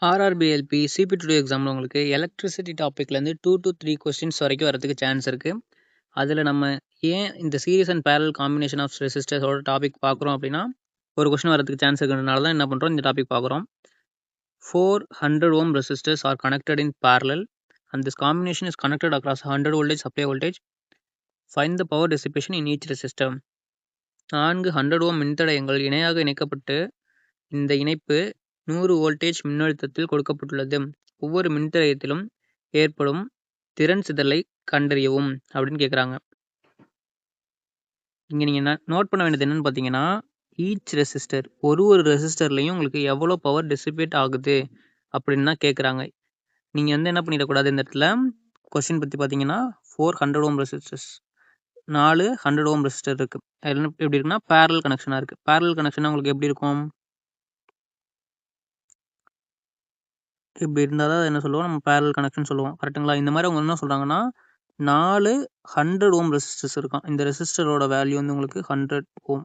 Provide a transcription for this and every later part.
ஆர்ஆர்பிஎல்பி சிபி2 எக்ஸாமில் உங்களுக்கு electricity டாப்பிக்லேருந்து 2 to 3 questions வரைக்கும் வரதுக்கு சான்ஸ் இருக்குது. அதில் நம்ம ஏன் இந்த series and parallel combination of ரெசிஸ்டர்ஸோட டாபிக் பார்க்குறோம் அப்படின்னா, ஒரு கொஸ்டின் வரதுக்கு சான்ஸ் இருக்கிறதுனால தான் என்ன பண்ணுறோம், இந்த டாபிக் பார்க்குறோம். 400 ohm resistors are connected in parallel and this combination is connected across 100 voltage supply voltage. Find the power dissipation in each resistor. 400 ohm மின்தடையங்கள் இணையாக இணைக்கப்பட்டு இந்த இணைப்பு 100 வோல்டேஜ் மின்னழுத்தத்தில் கொடுக்கப்பட்டுள்ளது. ஒவ்வொரு மின்தடையத்திலும் ஏற்படும் திறன் சிதறலை கண்டறியவும் அப்படின்னு கேட்குறாங்க. இங்கே நீங்கள் நோட் பண்ண வேண்டியது என்னென்னு பார்த்தீங்கன்னா, ஈச் ரெசிஸ்டர் ஒரு ரெசிஸ்டர்லையும் உங்களுக்கு எவ்வளோ பவர் டிசிபேட் ஆகுது அப்படின்னு தான் கேட்குறாங்க. நீங்கள் வந்து என்ன பண்ணிடக்கூடாது, இந்த இடத்துல கொஸ்டின் பற்றி பார்த்தீங்கன்னா 400 ohm ரெசிஸ்டர்ஸ் 400 ohm ரெசிஸ்டர் இருக்குது. அதில் எப்படி இருக்குன்னா பேரல் கனெக்ஷனாக இருக்குது. பேரல் கனெக்ஷனாக உங்களுக்கு எப்படி இருக்கும், இப்படி இருந்தால் தான் என்ன சொல்லுவோம், நம்ம பேரல் கனெக்ஷன் சொல்லுவோம். கரெக்டுங்களா? இந்த மாதிரி அவங்க என்ன சொல்கிறாங்கன்னா 400 ohm ரெசிஸ்டர்ஸ் இருக்கும். இந்த ரெசிஸ்டரோட வேல்யூ வந்து உங்களுக்கு 100 ohm.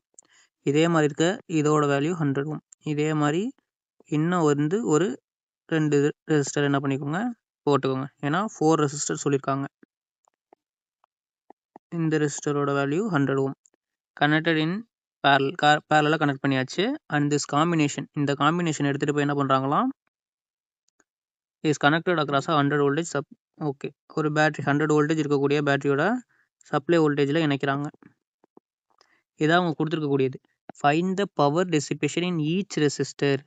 இதே மாதிரி இருக்க இதோட வேல்யூ 100 ohm. இதே மாதிரி இன்னும் வந்து ஒரு 2 ரெசிஸ்டர் என்ன பண்ணிக்கோங்க, போட்டுக்கோங்க. ஏன்னா 4 ரெசிஸ்டர் சொல்லியிருக்காங்க. இந்த ரெசிஸ்டரோட வேல்யூ 100 ohm. கனெக்டட் இன் பேரலாக கனெக்ட் பண்ணியாச்சு. அண்ட் திஸ் காம்பினேஷன், இந்த காம்பினேஷன் எடுத்துகிட்டு போய் என்ன பண்ணுறாங்களாம், is connected across 100 voltage okay, ஒரு பேட்டரி 100 வோல்டேஜ் இருக்கக்கூடிய பேட்டரியோட சப்ளை வோல்டேஜில் இணைக்கிறாங்க. இதான் அவங்க கொடுத்துருக்கக்கூடியது. Find the power dissipation in each resistor.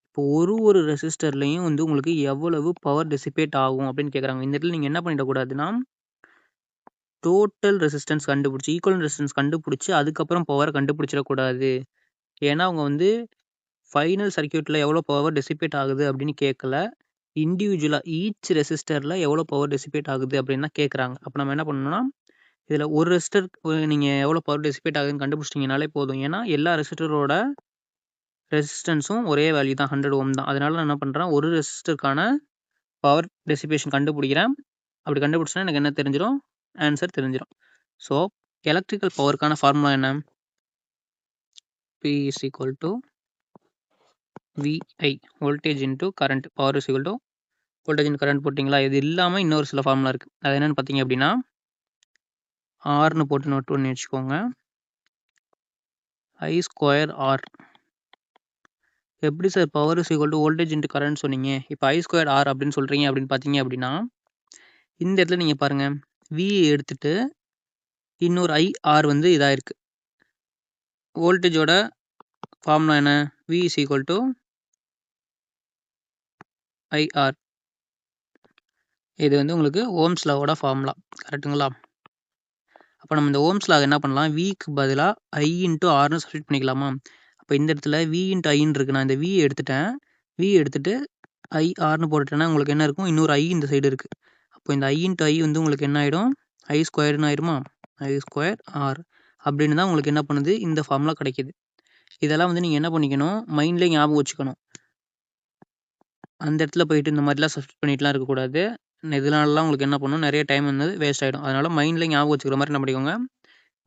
இப்போ ஒரு ரெசிஸ்டர்லையும் வந்து உங்களுக்கு எவ்வளவு பவர் டெசிபேட் ஆகும் அப்படின்னு கேட்குறாங்க. இந்த இடத்துல நீங்கள் என்ன பண்ணிடக்கூடாதுன்னா, டோட்டல் ரெசிஸ்டன்ஸ் கண்டுபிடிச்சி ஈக்குவல் ரெசிஸ்டன்ஸ் கண்டுபிடிச்சி அதுக்கப்புறம் பவரை கண்டுபிடிச்சிடக்கூடாது. ஏன்னா அவங்க வந்து ஃபைனல் சர்க்கியூட்டில் எவ்வளோ பவர் டெசிபேட் ஆகுது அப்படின்னு கேட்கல, இண்டிவிஜுவலாக ஈச் ரெசிஸ்டரில் எவ்வளோ பவர் டெசிபேட் ஆகுது அப்படின்னு தான் கேட்குறாங்க. அப்போ நம்ம என்ன பண்ணணும்னா, இதில் ஒரு ரெசிஸ்டர் நீங்கள் எவ்வளோ பவர் டெசிபேட் ஆகுதுன்னு கண்டுபிடிச்சிட்டிங்கனாலே போதும். ஏன்னா எல்லா ரெசிஸ்டரோட ரெசிஸ்டன்ஸும் ஒரே வேல்யூ தான், 100 ohm தான். அதனால நான் என்ன பண்ணுறேன், ஒரு ரெசிஸ்டருக்கான பவர் டெசிபேஷன் கண்டுபிடிக்கிறேன். அப்படி கண்டுபிடிச்சோன்னா எனக்கு என்ன தெரிஞ்சிடும், ஆன்சர் தெரிஞ்சிடும். ஸோ எலக்ட்ரிக்கல் பவருக்கான ஃபார்முலா என்ன, P is equal to VI voltage into current, power is equal to voltage into current போட்டிங்களா. இது இல்லாமல் இன்னொரு சில ஃபார்முலா இருக்குது. அது என்னென்னு பார்த்தீங்க அப்படின்னா, ஆர்னு போட்டு நோட் பண்ணி வச்சுக்கோங்க. I²R. எப்படி sir power is equal to voltage into current சொன்னீங்க, இப்போ I²R அப்படின்னு சொல்கிறீங்க அப்படின்னு பார்த்தீங்க அப்படின்னா, இந்த இடத்துல நீங்கள் பாருங்கள், V எடுத்துட்டு இன்னொரு IR வந்து இதாக இருக்குது. வோல்டேஜோட ஃபார்முலா என்ன, V is equal to IR. இது வந்து உங்களுக்கு ஓம்ஸ் லாவோட ஃபார்முலா. கரெக்டுங்களா? அப்போ நம்ம இந்த ஓம்ஸ் லா என்ன பண்ணலாம், விக்கு பதிலாக I இன்ட்டு ஆர்னு சப்ஸ்டிட் பண்ணிக்கலாமா. அப்போ இந்த இடத்துல V இன்ட்டு ஐன்னு இருக்குது. நான் இந்த V எடுத்துட்டேன். V எடுத்துட்டு IRனு போட்டுட்டேன்னா உங்களுக்கு என்ன இருக்கும், இன்னொரு I இந்த சைடு இருக்குது. அப்போ இந்த I இன்ட்டு I வந்து உங்களுக்கு என்ன ஆகிடும், I² ஆயிடுமா, I²R அப்படின்னு தான் உங்களுக்கு என்ன பண்ணுது, இந்த ஃபார்முலா கிடைக்கிது. இதெல்லாம் வந்து நீங்கள் என்ன பண்ணிக்கணும், மைண்ட்லேயே ஞாபகம் வச்சுக்கணும். அந்த இடத்துல போயிட்டு இந்த மாதிரிலாம் சப்ஸ்டிட் பண்ணிட்டுலாம் இருக்கக்கூடாது. இதனாலலாம் உங்களுக்கு என்ன பண்ணணும், நிறைய டைம் வந்து வேஸ்ட் ஆகிடும். அதனால் மைண்டில் ஞாபகம் வச்சுக்கிற மாதிரி என்ன பண்ணிக்கோங்க,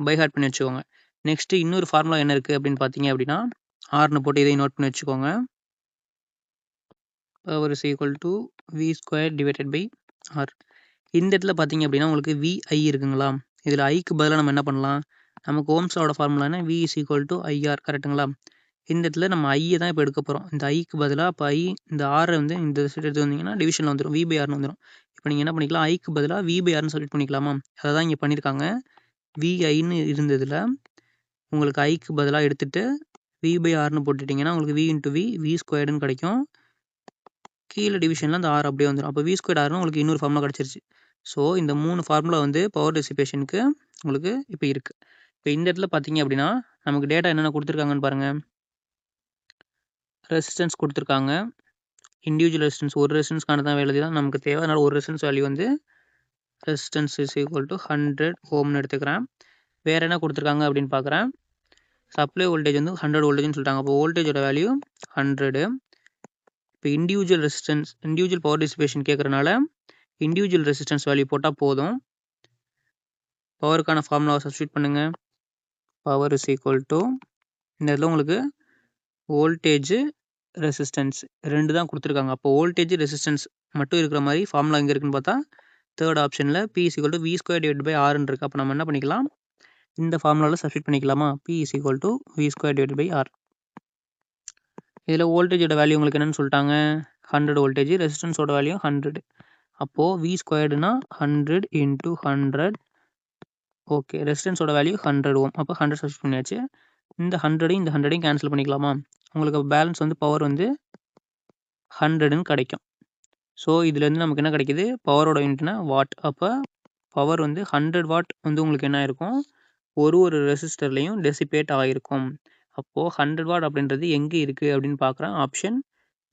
பை ஹார்ட் பண்ணி வச்சுக்கோங்க. நெக்ஸ்ட்டு இன்னொரு ஃபார்முலா என்ன இருக்குது அப்படின்னு பார்த்தீங்க அப்படின்னா, ஆர்னு போட்டு இதை நோட் பண்ணி வச்சுக்கோங்க. Power is equal to V² divided by R. இந்த இடத்துல பார்த்தீங்க அப்படின்னா உங்களுக்கு VI இருக்குங்களா, இதில் ஐக்கு பதிலாக நம்ம என்ன பண்ணலாம், நமக்கு ஓம்ஸோட ஃபார்முலா என்ன, V is equal to IR. கரெக்டுங்களா? இந்த இடத்துல நம்ம ஐயை தான் இப்போ எடுக்க போகிறோம். இந்த ஐக்கு பதிலாக இப்போ I இந்த ஆரை வந்து இந்த சைடு எடுத்து வந்தீங்கன்னா டிவிஷனில் வந்துடும், V/Rனு வந்துடும். இப்போ நீங்கள் என்ன பண்ணிக்கலாம், ஐக்கு பதிலாக V/Rனு சொல்லிட்டு பண்ணிக்கலாமா. அதை தான் இங்கே பண்ணியிருக்காங்க. VIன்னு இருந்ததில் உங்களுக்கு ஐக்கு பதிலாக எடுத்துகிட்டு V/Rனு போட்டுட்டிங்கன்னா உங்களுக்கு V இன்ட்டு V²ன்னு கிடைக்கும். கீழே டிவிஷனில் அந்த ஆர் அப்படியே வந்துடும். அப்போ V²Rனு உங்களுக்கு இன்னொரு ஃபார்முலா கிடச்சிருச்சு. ஸோ இந்த 3 ஃபார்முலா வந்து பவர் டெசிபேஷனுக்கு உங்களுக்கு இப்போ இருக்குது. இப்போ இந்த இடத்துல பார்த்தீங்க அப்படின்னா நமக்கு டேட்டா என்னென்ன கொடுத்துருக்காங்கன்னு பாருங்கள். ரெசிஸ்டன்ஸ் கொடுத்துருக்காங்க. இண்டிவிஜுவல் ரெசிஸ்டன்ஸ் ஒரு ரெசிஸ்டன்ஸ்க்கான தான் வேல்யூ தான் நமக்கு தேவை. அதனால் ஒரு ரெசிஸ்டன்ஸ் வேல்யூ வந்து ரெசிஸ்டன்ஸ் இஸ் ஈக்குவல் டு 100 ஓம்னு எடுத்துக்கிறேன். வேறு என்ன கொடுத்துருக்காங்க அப்படின்னு பார்க்குறேன். சப்ளை வோல்டேஜ் வந்து 100 வோல்டேஜ்னு சொல்லிட்டாங்க. அப்போ வோல்டேஜோட வேல்யூ 100. இப்போ individual resistance, individual power dissipation கேட்குறனால இண்டிவிஜுவல் ரெசிஸ்டன்ஸ் வேல்யூ போட்டால் போதும். பவருக்கான ஃபார்முலாவை சப்ஸ்டிட் பண்ணுங்கள். பவர் இஸ் ஈக்குவல் டு இந்த இதில் உங்களுக்கு வோல்டேஜ் ரெசிஸ்டன்ஸ் 2 தான் கொடுத்துருக்காங்க. அப்போ வோல்டேஜ் ரெசிஸ்டன்ஸ் மட்டும் இருக்கிற மாதிரி ஃபார்முலா எங்கே இருக்குன்னு பார்த்தா தேர்ட் ஆப்ஷனில் P = V²/R இருக்குது. அப்போ நம்ம என்ன பண்ணிக்கலாம், இந்த ஃபார்முலாவில் சப்ஸ்டிட் பண்ணிக்கலாமா? P = V²/R. இதில் வோல்டேஜோட வேல்யூ உங்களுக்கு என்னென்னு சொல்லிட்டாங்க, 100 வோல்டேஜ், ரெசிஸ்டன்ஸோட வேல்யூ 100. அப்போது V²னா 100 × 100. Okay, ரெசிஸ்டன்ஸோட value 100 Ω. அப்போ 100 சப்ஸ்டிட் பண்ணியாச்சு. இந்த 100 இந்த 100 கேன்சல் பண்ணிக்கலாமா? உங்களுக்கு பேலன்ஸ் பவர் 100ன்னு கிடைக்கும். ஸோ இதுலேருந்து நமக்கு என்ன கிடைக்குது, பவரோட யூனிட்னா வாட். அப்போ பவர் 100 வாட் உங்களுக்கு என்ன இருக்கும், ஒரு ரெசிஸ்டர்லையும் டெசிபேட் ஆகிருக்கும். அப்போது 100 வாட் அப்படின்றது எங்கே இருக்குது அப்படின்னு பார்க்குறேன். Option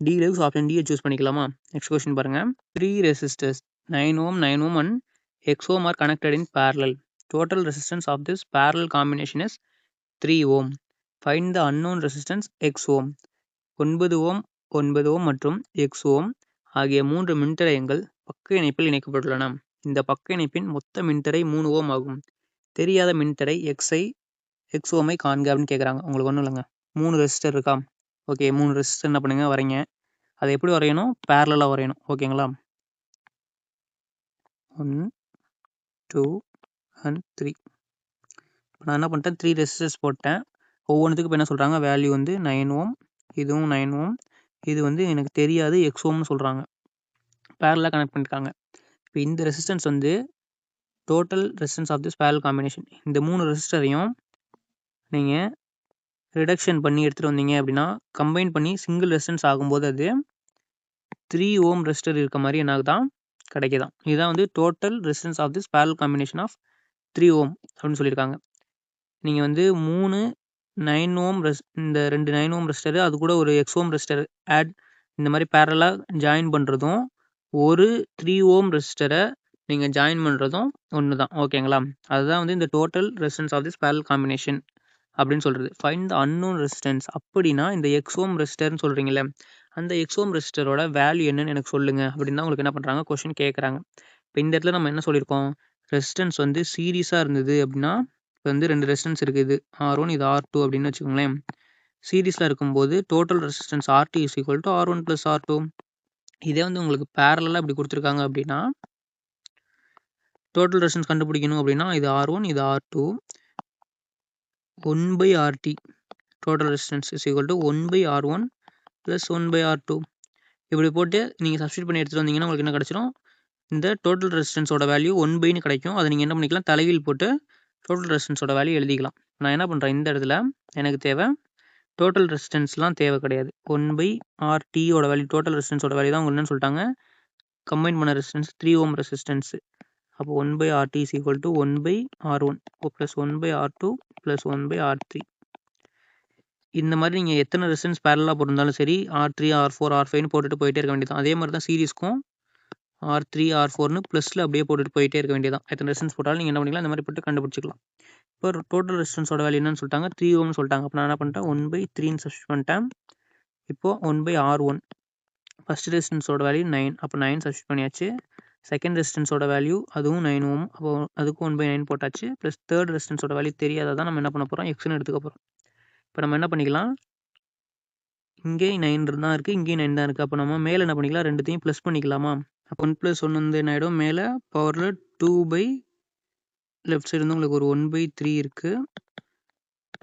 D lives. ஆப்ஷன் டியை சூஸ் பண்ணிக்கலாமா? நெக்ஸ்ட் கொஸ்டின் பாருங்கள். 3 resistors 9 Ω, 9 Ω and X Ω are connected in parallel. Total resistance of this parallel combination is 3 Ω. Find the unknown resistance X Ω. 9 Ω, 9 Ω மற்றும் X Ω ஆகிய 3 மின்தடையங்கள் பக்க இணைப்பில் இணைக்கப்பட்டுள்ளன. இந்த பக்க இணைப்பின் மொத்த மின்தடை 3 Ω ஆகும். தெரியாத மின்தடை X Ω காண்க அப்படின்னு கேட்குறாங்க. உங்களுக்கு ஒன்றும் இல்லைங்க, 3 ரெசிஸ்டர் இருக்கா? ஓகே, 3 ரெசிஸ்டர் என்ன பண்ணுங்க, வரைங்க. அதை எப்படி வரையணும், பேரலாக வரையணும். ஓகேங்களா? 1 2 and 3. இப்போ நான் என்ன பண்ணிட்டேன், 3 ரெசிஸ்டர்ஸ் போட்டேன். ஒவ்வொன்றுத்துக்கு இப்போ என்ன சொல்கிறாங்க, வேல்யூ 9 Ω, இதுவும் 9 Ω, இது எனக்கு தெரியாது X Ωன்னு சொல்கிறாங்க. பேரலாக கனெக்ட் பண்ணியிருக்காங்க. இப்போ இந்த resistance total resistance of this parallel combination. இந்த 3 ரெசிஸ்டரையும் நீங்கள் ரிடக்ஷன் பண்ணி எடுத்துகிட்டு வந்தீங்க அப்படின்னா, கம்பைன் பண்ணி சிங்கிள் ரெசிஸ்டன்ஸ் ஆகும்போது அது 3 Ω ரெசிஸ்டர் இருக்க மாதிரி எனக்கு தான் கிடைக்குதான். இதுதான் total resistance of this parallel combination of 3 Ω அப்படின்னு சொல்லியிருக்காங்க. நீங்கள் 3 9 Ω இந்த 2 9 Ω ரெசிஸ்டர், அது கூட ஒரு X Ω ரெசிஸ்டர் ஆட் இந்த மாதிரி பேரலாக ஜாயின் பண்ணுறதும், ஒரு 3 Ω ரெசிஸ்டரை நீங்கள் ஜாயின் பண்ணுறதும் ஒன்று தான். ஓகேங்களா? அதுதான் இந்த total resistance of this parallel combination அப்படின்னு சொல்கிறது. Find the unknown resistance. அப்படின்னா இந்த X Ω ரெசிஸ்டர்னு சொல்கிறீங்களே, அந்த X Ω ரெசிஸ்டரோட வேல்யூ என்னன்னு எனக்கு சொல்லுங்கள் அப்படின்னு தான் உங்களுக்கு என்ன பண்ணுறாங்க, கொஸ்டின் கேட்குறாங்க. இப்போ இந்த இடத்துல நம்ம என்ன சொல்லியிருக்கோம், ரெசிஸ்டன்ஸ் சீரியஸாக இருந்தது அப்படின்னா, இப்போ 2 ரெசிஸ்டன்ஸ் இருக்குது, இது R1 இது R2 அப்படின்னு வச்சுக்கோங்களேன். சீரீஸில் இருக்கும்போது total resistance RT = R1 + R2. இதே உங்களுக்கு பேரலாக இப்படி கொடுத்துருக்காங்க அப்படின்னா, டோட்டல் ரெசிஸ்டன்ஸ் கண்டுபிடிக்கணும் அப்படின்னா இது R1 இது R2 1/RT. Total resistance = 1/R1 + 1/R2. இப்படி போட்டு நீங்கள் சப்ஸ்டிட் பண்ணி எடுத்துகிட்டு வந்தீங்கன்னா உங்களுக்கு என்ன கிடச்சிரும், இந்த டோட்டல் ரெசிஸ்டன்ஸோட வேல்யூ 1/ன்னு கிடைக்கும். அதை நீங்கள் என்ன பண்ணிக்கலாம், தலைகீழ் போட்டு டோட்டல் ரெசிஸ்டன்ஸோட வேல்யூ எழுதிக்கலாம். நான் என்ன பண்ணுறேன், இந்த இடத்துல எனக்கு தேவை டோட்டல் ரெசிஸ்டன்ஸ்லாம் தேவை கிடையாது. 1/RTயோட வேல்யூ, டோட்டல் ரெசிஸ்டன்ஸோட வேல்யூ தான் உங்களுக்கு என்னன்னு சொல்லிட்டாங்க, கம்பைன் பண்ண ரெசிஸ்டன்ஸ் 3 Ω ரெசிஸ்டன்ஸ். அப்போ 1/RT = 1/R1 + 1/R2 + 1/R3. இந்த மாதிரி நீங்கள் எத்தனை ரெசிஸ்டன்ஸ் பேரலாக போட்டிருந்தாலும் சரி, R3 R4 R5ன்னு போட்டுட்டு போயிட்டே இருக்க வேண்டியதான். அதே மாதிரி தான் சீரிஸ்க்கும் R3 R4ன்னு ப்ளஸில் அப்படியே போட்டுட்டு போயிட்டே இருக்க வேண்டியதான். எத்தனை ரெசிஸ்டன்ஸ் போட்டாலும் நீங்கள் என்ன பண்ணிக்கலாம், இந்த மாதிரி போட்டு கண்டுபிடிச்சிக்கலாம். இப்போ டோட்டல் ரெசிஸ்டன்ஸோட வேல்யூ என்னன்னு சொல்லிட்டாங்க, 3 Ωன்னு சொல்லிட்டாங்க. அப்போ நான் என்ன பண்ணிட்டேன், 1/3ன்னு சப்ஸ்டிட் பண்ணிட்டேன். இப்போது 1/R1 ஃபஸ்ட் ரெசிஸ்டன்ஸோட வேல்யூ 9, அப்போ 9 சப்ஸ்டிட் பண்ணியாச்சு. செகண்ட் ரெசிஸ்டன்ஸோட வேல்யூ அதுவும் 9 Ω, அப்போ அதுக்கும் 1/9 போட்டாச்சு. ப்ளஸ் தேர்ட் ரெசிஸ்டன்ஸோட வேல்யூ தெரியாததான் நம்ம என்ன பண்ண போகிறோம், Xன்னு எடுத்துக்க போகிறோம். இப்போ நம்ம என்ன பண்ணிக்கலாம், இங்கேயும் 9 தான் இருக்குது, இங்கேயும் 9 தான் இருக்குது. அப்போ நம்ம மேலே என்ன பண்ணிக்கலாம், ரெண்டுத்தையும் ப்ளஸ் பண்ணிக்கலாமா? அப்போ 1 + 1 என்ன ஆகிடும், மேலே பவரில் 2/, லெஃப்ட் சைடு உங்களுக்கு ஒரு 1/3 இருக்குது.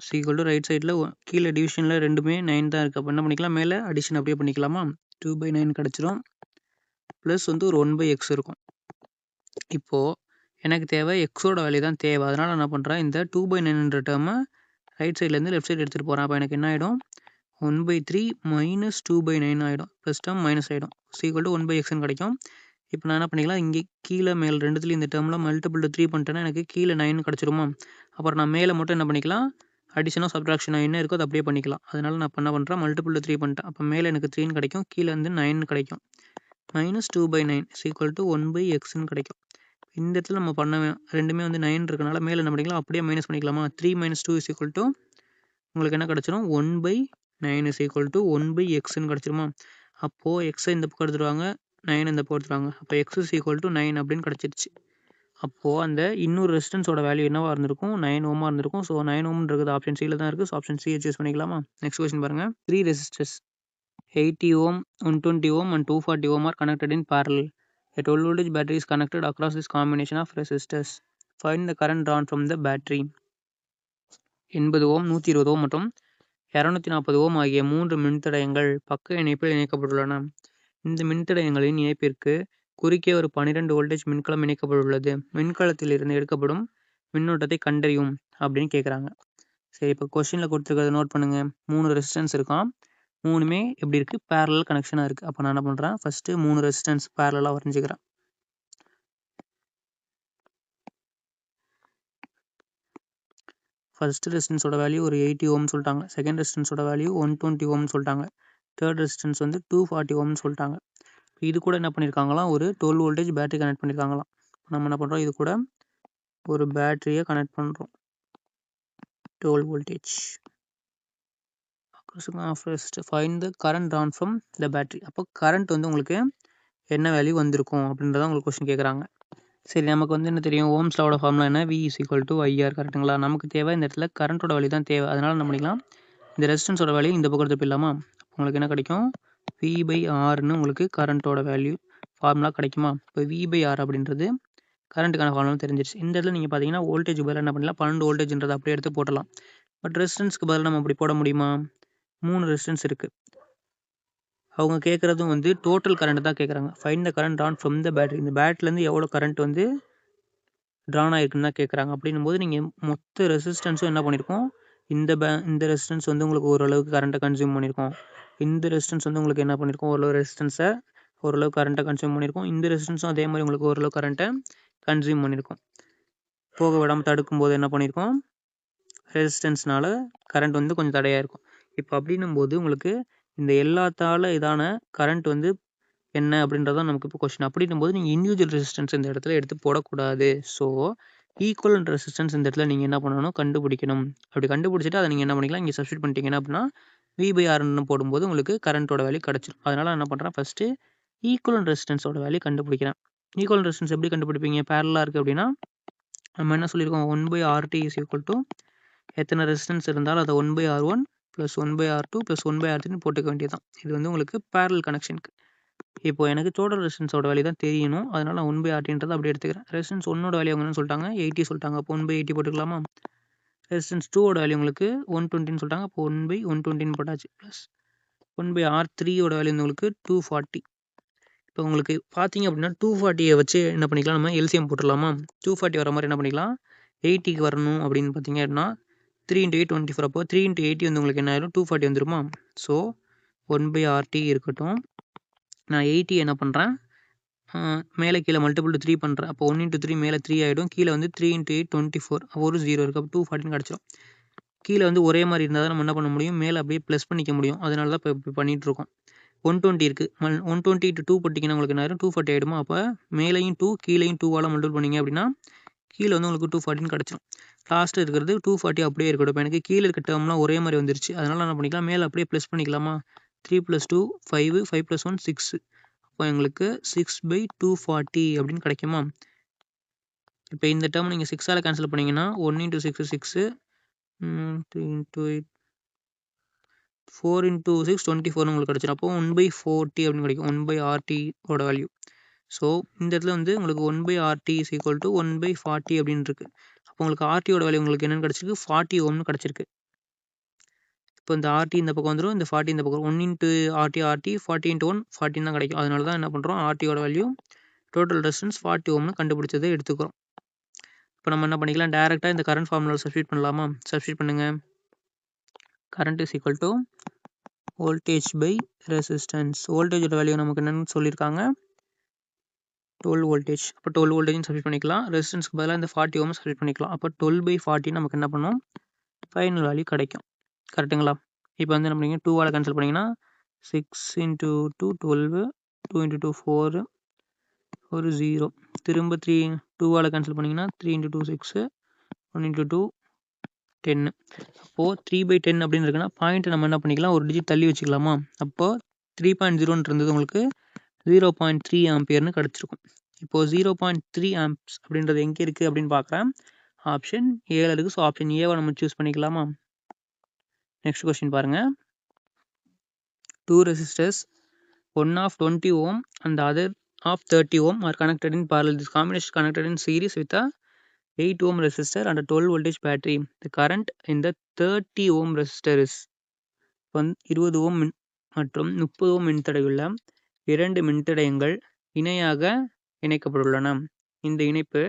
= ரைட் சைடில் கீழே டிவிஷனில் ரெண்டுமே 9 தான் இருக்குது. அப்போ என்ன பண்ணிக்கலாம், மேலே அடிஷன் அப்படியே பண்ணிக்கலாமா? 2/9 கிடச்சிரும். ப்ளஸ் ஒரு 1/X இருக்கும். இப்போது எனக்கு தேவை எக்ஸோட வேல்யூ தான் தேவை. அதனால் நான் என்ன பண்ணுறேன், இந்த 2/9ன்ற டேர்மை ரைட் சைட்லேருந்து லெஃப்ட் சைடு எடுத்துகிட்டு போகிறேன். அப்போ எனக்கு என்ன ஆகிடும், 1/3 - 2/9 ஆகிடும். ப்ளஸ் டேர்ம் மைனஸ் ஆகிடும். = 1/Xன்னு கிடைக்கும். இப்போ நான் என்ன பண்ணிக்கலாம், இங்கே கீழே மேல் ரெண்டுத்துலையும் இந்த டேர்மில் மல்டிபிள் 3 பண்ணிட்டேன்னா எனக்கு கீழே 9 கிடச்சிருமா? அப்புறம் நான் மேலே மட்டும் என்ன பண்ணிக்கலாம், அடிஷனோ சப்ட்ராக்ஷனோ என்ன இருக்கோ அதை அப்படியே பண்ணிக்கலாம். அதனால் நான் என்ன பண்ணுறேன், மல்டிபிள் 3 பண்ணிட்டேன். அப்போ மேலே எனக்கு 3ன்னு கிடைக்கும், கீழே 9 கிடைக்கும். -2/9 = 1/Xன்னு கிடைக்கும். இந்த இடத்துல நம்ம பண்ண ரெண்டுமே 9 இருக்கனால மேலே என்ன பண்ணிக்கலாம், அப்படியே மைனஸ் பண்ணிக்கலாமா? 3 - 2 = உங்களுக்கு என்ன கிடச்சிரும், 1/9 = 1/Xன்னு கிடச்சிருமா? அப்போது Xஐ இந்த பக்கம் எடுத்துருவாங்க, 9 இந்த பக்கம் எடுத்துருவாங்க. அப்போ X = 9 அப்படின்னு கிடச்சிருச்சு. அப்போது அந்த இன்னொரு ரெசிஸ்டன்ஸோட வேல்யூ என்னவாக இருந்திருக்கும், 9 Ω இருந்திருக்கும். ஸோ 9 Ωன்றது ஆப்ஷன் சியில் தான் இருக்குது. ஸோ ஆப்ஷன் சியை சூஸ் பண்ணிக்கலாமா? நெக்ஸ்ட் கொஸ்டின் பாருங்கள். 3 resistors 80 ohm, 120 ohm and 240 ohm are connected in parallel. A 12 voltage battery is connected across this combination of resistors. Find the current drawn from the battery. 80 ohm, 120 ohm மற்றும் 240 ohm ஆகிய 3 மின்தடையங்கள் பக்க இணைப்பில் இணைக்கப்பட்டுள்ளன. இந்த மின்தடையங்களின் இணைப்பிற்கு குறுக்கே ஒரு 12 வோல்டேஜ் மின்கலம் இணைக்கப்பட்டுள்ளது. மின்கலத்தில் இருந்து எடுக்கப்படும் மின்னோட்டத்தை கண்டறியும் அப்படின்னு கேட்குறாங்க. சரி, இப்போ கொஸ்டினில் கொடுத்துருக்கிறத நோட் பண்ணுங்க. 3 ரெசிஸ்டன்ஸ் இருக்கான். 3மே எப்படி இருக்குது, பேரலல் கனெக்ஷனாக இருக்குது. அப்போ நான் என்ன பண்ணுறேன், ஃபஸ்ட்டு 3 ரெசிஸ்டன்ஸ் பேரலாக வரைஞ்சிக்கிறேன். ஃபர்ஸ்ட் ரெசிஸ்டன்ஸோட வேல்யூ ஒரு 80 ஓம்னு சொல்லிட்டாங்க. செகண்ட் ரெசிஸ்டன்ஸோட வேல்யூ 120 ஓம்னு சொல்லிட்டாங்க. தேர்ட் ரெசிஸ்டன்ஸ் வந்து 240 ஓம்னு சொல்லிட்டாங்க. இது கூட என்ன பண்ணியிருக்காங்களாம், ஒரு 12 வோல்டேஜ் பேட்டரி கனெக்ட் பண்ணியிருக்காங்களாம். நம்ம என்ன பண்ணுறோம், இது கூட ஒரு பேட்டரியை கனெக்ட் பண்ணுறோம். 12 voltage. First find the current drawn from the battery. அப்போ கரண்ட் வந்து உங்களுக்கு என்ன வேல்யூ வந்திருக்கும் அப்படின்றத உங்களுக்கு கொஸ்டின் கேட்குறாங்க. சரி, நமக்கு வந்து என்ன தெரியும், ஓம்ஸ் லாவோட ஃபார்முலா என்ன, V = IR. கரெக்டுங்களா? நமக்கு தேவை இந்த இடத்துல கரண்ட்டோட வேல்யூ தான் தேவை. அதனால என்ன பண்ணிக்கலாம், இந்த ரெசிஸ்டன்ஸோட வேல்யூ இந்த பக்கம் திருப்பிடலாமா? உங்களுக்கு என்ன கிடைக்கும், V/Rன்னு உங்களுக்கு கரண்ட்டோட வேல்யூ ஃபார்முலா கிடைக்குமா? இப்போ V/R அப்படின்றது கரண்ட்டுக்கான ஃபார்முலா தெரிஞ்சிருச்சு. இந்த இடத்துல நீங்கள் பார்த்தீங்கன்னா வோல்டேஜ் பதிலாக என்ன பண்ணலாம், 12 வோல்டேஜ்ன்றதை அப்படியே எடுத்து போட்டலாம். பட் ரெசிஸ்டன்ஸ்க்கு பதிலாக நம்ம அப்படி போட முடியுமா? 3 ரெசிஸ்டன்ஸ் இருக்குது. அவங்க கேட்குறதும் வந்து டோட்டல் கரண்ட் தான் கேட்குறாங்க. Find the current Tran from the battery. இந்த பேட்டரிலேருந்து எவ்வளோ கரண்ட் வந்து ட்ரான் ஆகிருக்குன்னு தான் கேட்குறாங்க. அப்படின்னும் போது நீங்கள் மொத்த ரெசிஸ்டன்ஸும் என்ன பண்ணியிருக்கோம், இந்த ரெசிஸ்டன்ஸ் வந்து உங்களுக்கு ஓரளவுக்கு கரண்ட்டை கன்சியூம் பண்ணியிருக்கோம். இந்த ரெசிஸ்டன்ஸ் வந்து உங்களுக்கு என்ன பண்ணியிருக்கோம், ஓரளவு ரெசிஸ்டன்ஸை ஓரளவு கரண்ட்டை கன்சியூம் பண்ணியிருக்கோம். இந்த ரெசிஸ்டன்ஸும் அதே மாதிரி உங்களுக்கு ஓரளவு கரண்ட்டை கன்சியூம் பண்ணியிருக்கோம். போக விடாமல் தடுக்கும் போது என்ன பண்ணியிருக்கோம், ரெசிஸ்டன்ஸ்னால கரண்ட் வந்து கொஞ்சம் தடையாக இருக்கும். இப்போ அப்படின்னும் போது உங்களுக்கு இந்த எல்லாத்தால இதான கரண்ட் வந்து என்ன அப்படின்றதான் நமக்கு இப்போ கொஸ்டின். அப்படின்னும் போது நீங்கள் இண்டிவிஜுவல் ரெசிஸ்டன்ஸ் இந்த இடத்துல எடுத்து போடக்கூடாது. ஸோ ஈக்குவல் ரெசிஸ்டன்ஸ் இந்த இடத்துல நீங்கள் என்ன பண்ணணும், கண்டுபிடிக்கணும். அப்படி கண்டுபிடிச்சிட்டு அதை நீங்கள் என்ன பண்ணிக்கலாம், இங்கே சப்ஸ்டிட் பண்ணிட்டீங்கன்னா அப்படின்னா V/Rன்னு போடும்போது உங்களுக்கு கரண்ட்டோட வேல்யூ கிடச்சிடும். அதனால் என்ன பண்ணுறேன், ஃபஸ்ட்டு ஈக்குவல் ரெசிஸ்டன்ஸோட வேல்யூ கண்டுபிடிக்கிறேன். ஈக்குவல் ரெசிஸ்டன்ஸ் எப்படி கண்டுபிடிப்பீங்க, பேரலாக இருக்குது அப்படின்னா நம்ம என்ன சொல்லியிருக்கோம், 1/RT = எத்தனை ரெசிஸ்டன்ஸ் இருந்தாலும் அதை 1/R1 + 1/R2 + 1/R3 போட்டுக்க வேண்டியதுதான். இது வந்து உங்களுக்கு பேரலல் கனெக்ஷனுக்கு. இப்போ எனக்கு டோட்டல் ரெசிஸ்டன்ஸோட வேல்யூ தான் தெரியணும். அதனால் நான் 1/RTன்றதை அப்படி எடுத்துக்கிறேன். ரெசிஸ்டன்ஸ் 1ஓட வேல்யூ அவங்க என்ன சொல்லிட்டாங்க, 80 சொல்லிட்டாங்க. அப்போ 1/80 போட்டுக்கலாமா? ரெசிஸ்டன்ஸ் 2ஓட வேல்யூ உங்களுக்கு 120ன்னு சொல்லிட்டாங்க. அப்போ 1/120ன்னு போட்டாச்சு. ப்ளஸ் 1/R3ஓட வேல்யூ வந்து உங்களுக்கு 240. இப்போ உங்களுக்கு பார்த்தீங்க அப்படின்னா 240 வச்சு என்ன பண்ணிக்கலாம், நம்ம எல்சிஎம் போட்டுடலாமா? 240 வர மாதிரி என்ன பண்ணிக்கலாம், 80க்கு வரணும் அப்படின்னு பார்த்தீங்க அப்படின்னா 3 × 8 24. அப்போ 3 × 80 வந்து உங்களுக்கு என்ன ஆயிரும், 240 வந்துருமா? ஸோ 1/RT இருக்கட்டும். நான் 80 என்ன பண்ணுறேன், மேலே கீழே மல்டிபிள் 3 பண்ணுறேன். அப்போ 1 × 3 மேலே 3 ஆகிடும். கீழே வந்து 3 × 8 24. ஒரு 0 இருக்குது. அப்போ 240ன்னு கிடச்சிடும். கீழே வந்து ஒரே மாதிரி இருந்தால் தான் நம்ம என்ன பண்ண முடியும், மேலே அப்படியே ப்ளஸ் பண்ணிக்க முடியும். அதனால தான் இப்போ இப்படி பண்ணிகிட்ருக்கோம். 120 இருக்குது. 120 × 2 போட்டிங்கன்னா உங்களுக்கு என்ன ஆயிரும், 240 ஆகிடுமா? அப்போ மேலேயும் 2 கீழேயும் 2ஆல் மல்டிபிள் பண்ணிங்க அப்படின்னா கீழே வந்து உங்களுக்கு 240ன்னு கிடச்சிடும். லாஸ்ட்டு இருக்கிறது 240 அப்படியே இருக்கட்டும். இப்போ எனக்கு கீழே இருக்க டேர்ம்லாம் ஒரே மாதிரி வந்துருச்சு. அதனால் என்ன பண்ணிக்கலாம், மேலே அப்படியே ப்ளஸ் பண்ணிக்கலாமா? 3 + 2 5, 5 + 1 6. அப்போ எங்களுக்கு 6/240 அப்படின்னு கிடைக்குமா? இப்போ இந்த டேர்ம் நீங்கள் 6ஆல் கேன்சல் பண்ணிங்கன்னா 1 × 6 6, 3 × 8 4 × 6 24ன்னு உங்களுக்கு கிடச்சிடும். அப்போ 1/40 அப்படின்னு கிடைக்கும், 1/RTோட வேல்யூ. ஸோ இந்த இடத்துல வந்து உங்களுக்கு 1/RT = 1/40 அப்படின்னு இருக்குது. அப்போ உங்களுக்கு RTயோட வேல்யூ உங்களுக்கு என்னென்னு கிடச்சிருக்கு, 40 ஓம்னு கிடச்சிருக்கு. இப்போ இந்த RT இந்த பக்கம் வந்துடும், இந்த 40 இந்த பக்கம். 1 × RT RT, 40 × 1 40 தான் கிடைக்கும். அதனால தான் என்ன பண்ணுறோம், RTயோட வேல்யூ டோட்டல் ரெசிஸ்டன்ஸ் 40 ஓம்னு கண்டுபிடிச்சதை எடுத்துக்கிறோம். இப்போ நம்ம என்ன பண்ணிக்கலாம், டேரெக்டாக இந்த கரண்ட் ஃபார்முலாவில் சப்ஸ்டிட் பண்ணலாமா? சப்ஸ்டிட் பண்ணுங்கள். Current = voltage/resistance. வோல்டேஜோட வேல்யூ நமக்கு என்னென்னு சொல்லியிருக்காங்க, 12 voltage. அப்போ 12 voltageன்னு சப்ஸ்டிட் பண்ணிக்கலாம். ரெசிஸ்டன்ஸ்க்கு பதிலாக இந்த 40 ஓம் சப்ஸ்டிட் பண்ணிக்கலாம். அப்போ 12/40 நமக்கு என்ன பண்ணும், ஃபைனல் வேல்யூ கிடைக்கும். கரெக்டுங்களா? இப்போ வந்து என்ன பண்ணீங்க, 2ஆல் கேன்சல் பண்ணிங்கன்னா 6 × 2 12, 2 × 2 4, ஒரு 0. திரும்ப 2ஆல் கேன்சல் பண்ணிங்கன்னா 3 × 2 6, 1 × 2 10. அப்போது 3/10 அப்படின்னு இருக்குன்னா பாயிண்ட்டை நம்ம என்ன பண்ணிக்கலாம், ஒரு டிஜிட் தள்ளி வச்சுக்கலாமா? அப்போது 3.0 இருந்தது உங்களுக்கு 0.3 ஆம்பியர்னு கிடச்சிருக்கும். இப்போது 0.3 ஆம்ப்ஸ் அப்படின்றது எங்கே இருக்குது அப்படின்னு பார்க்குறேன். ஆப்ஷன் 7 இருக்குது. ஸோ ஆப்ஷன் ஏவை நம்ம சூஸ் பண்ணிக்கலாமா? நெக்ஸ்ட் கொஸ்டின் பாருங்கள். two resistors, one of 20 ohm and the other of 30 ohm are connected in parallel. This combination is connected in series with a 8 ohm resistor and a 12 voltage battery. The current in the 30 ohm resistor is 20 ohm மற்றும் 30 ohm மின்தடையுள்ள 2 மின்தடையங்கள் இணையாக இணைக்கப்பட்டுள்ளன. இந்த இணைப்பு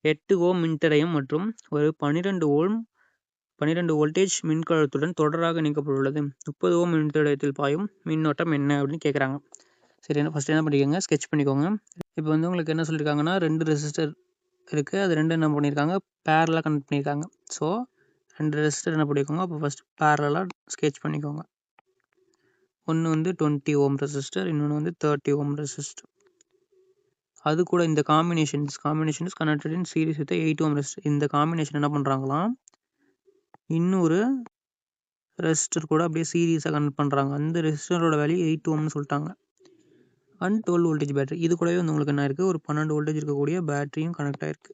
8 ஓம் மின்தடையம் மற்றும் ஒரு 12 voltage மின்கலத்துடன் தொடராக இணைக்கப்பட்டுள்ளது. 30 ஓம் மின்தடையத்தில் பாயும் மின்னோட்டம் என்ன அப்படின்னு கேட்குறாங்க. சரி, ஃபர்ஸ்ட் என்ன பண்ணிக்கோங்க, ஸ்கெட்ச் பண்ணிக்கோங்க. இப்போ வந்து உங்களுக்கு என்ன சொல்லியிருக்காங்கன்னா 2 ரெசிஸ்டர் இருக்குது, அது 2 என்ன பண்ணியிருக்காங்க, பேரலாக கனெக்ட் பண்ணியிருக்காங்க. ஸோ 2 ரெசிஸ்டர் என்ன பண்ணிக்கோங்க, அப்போ ஃபஸ்ட் பேரலாக ஸ்கெட்ச் பண்ணிக்கோங்க. ஒன்று வந்து 20 ஓம் ரெசிஸ்டர், இன்னொன்று வந்து 30 ஓம் ரெசிஸ்டர். அது கூட இந்த combination is connected in series with 8 ohm resistor. இந்த காம்பினேஷன் என்ன பண்ணுறாங்களாம், இன்னொரு ரெசிஸ்டர் கூட அப்படியே சீரியஸாக கனெக்ட் பண்ணுறாங்க. அந்த ரெசிஸ்டரோட வேல்யூ 8 ஓம்னு சொல்லிட்டாங்க. அண்ட் 12 வோல்டேஜ் பேட்டரி, இது கூடவே வந்து உங்களுக்கு என்ன இருக்குது, ஒரு 12 வோல்டேஜ் இருக்கக்கூடிய பேட்டரியும் கனெக்ட் ஆகிருக்கு.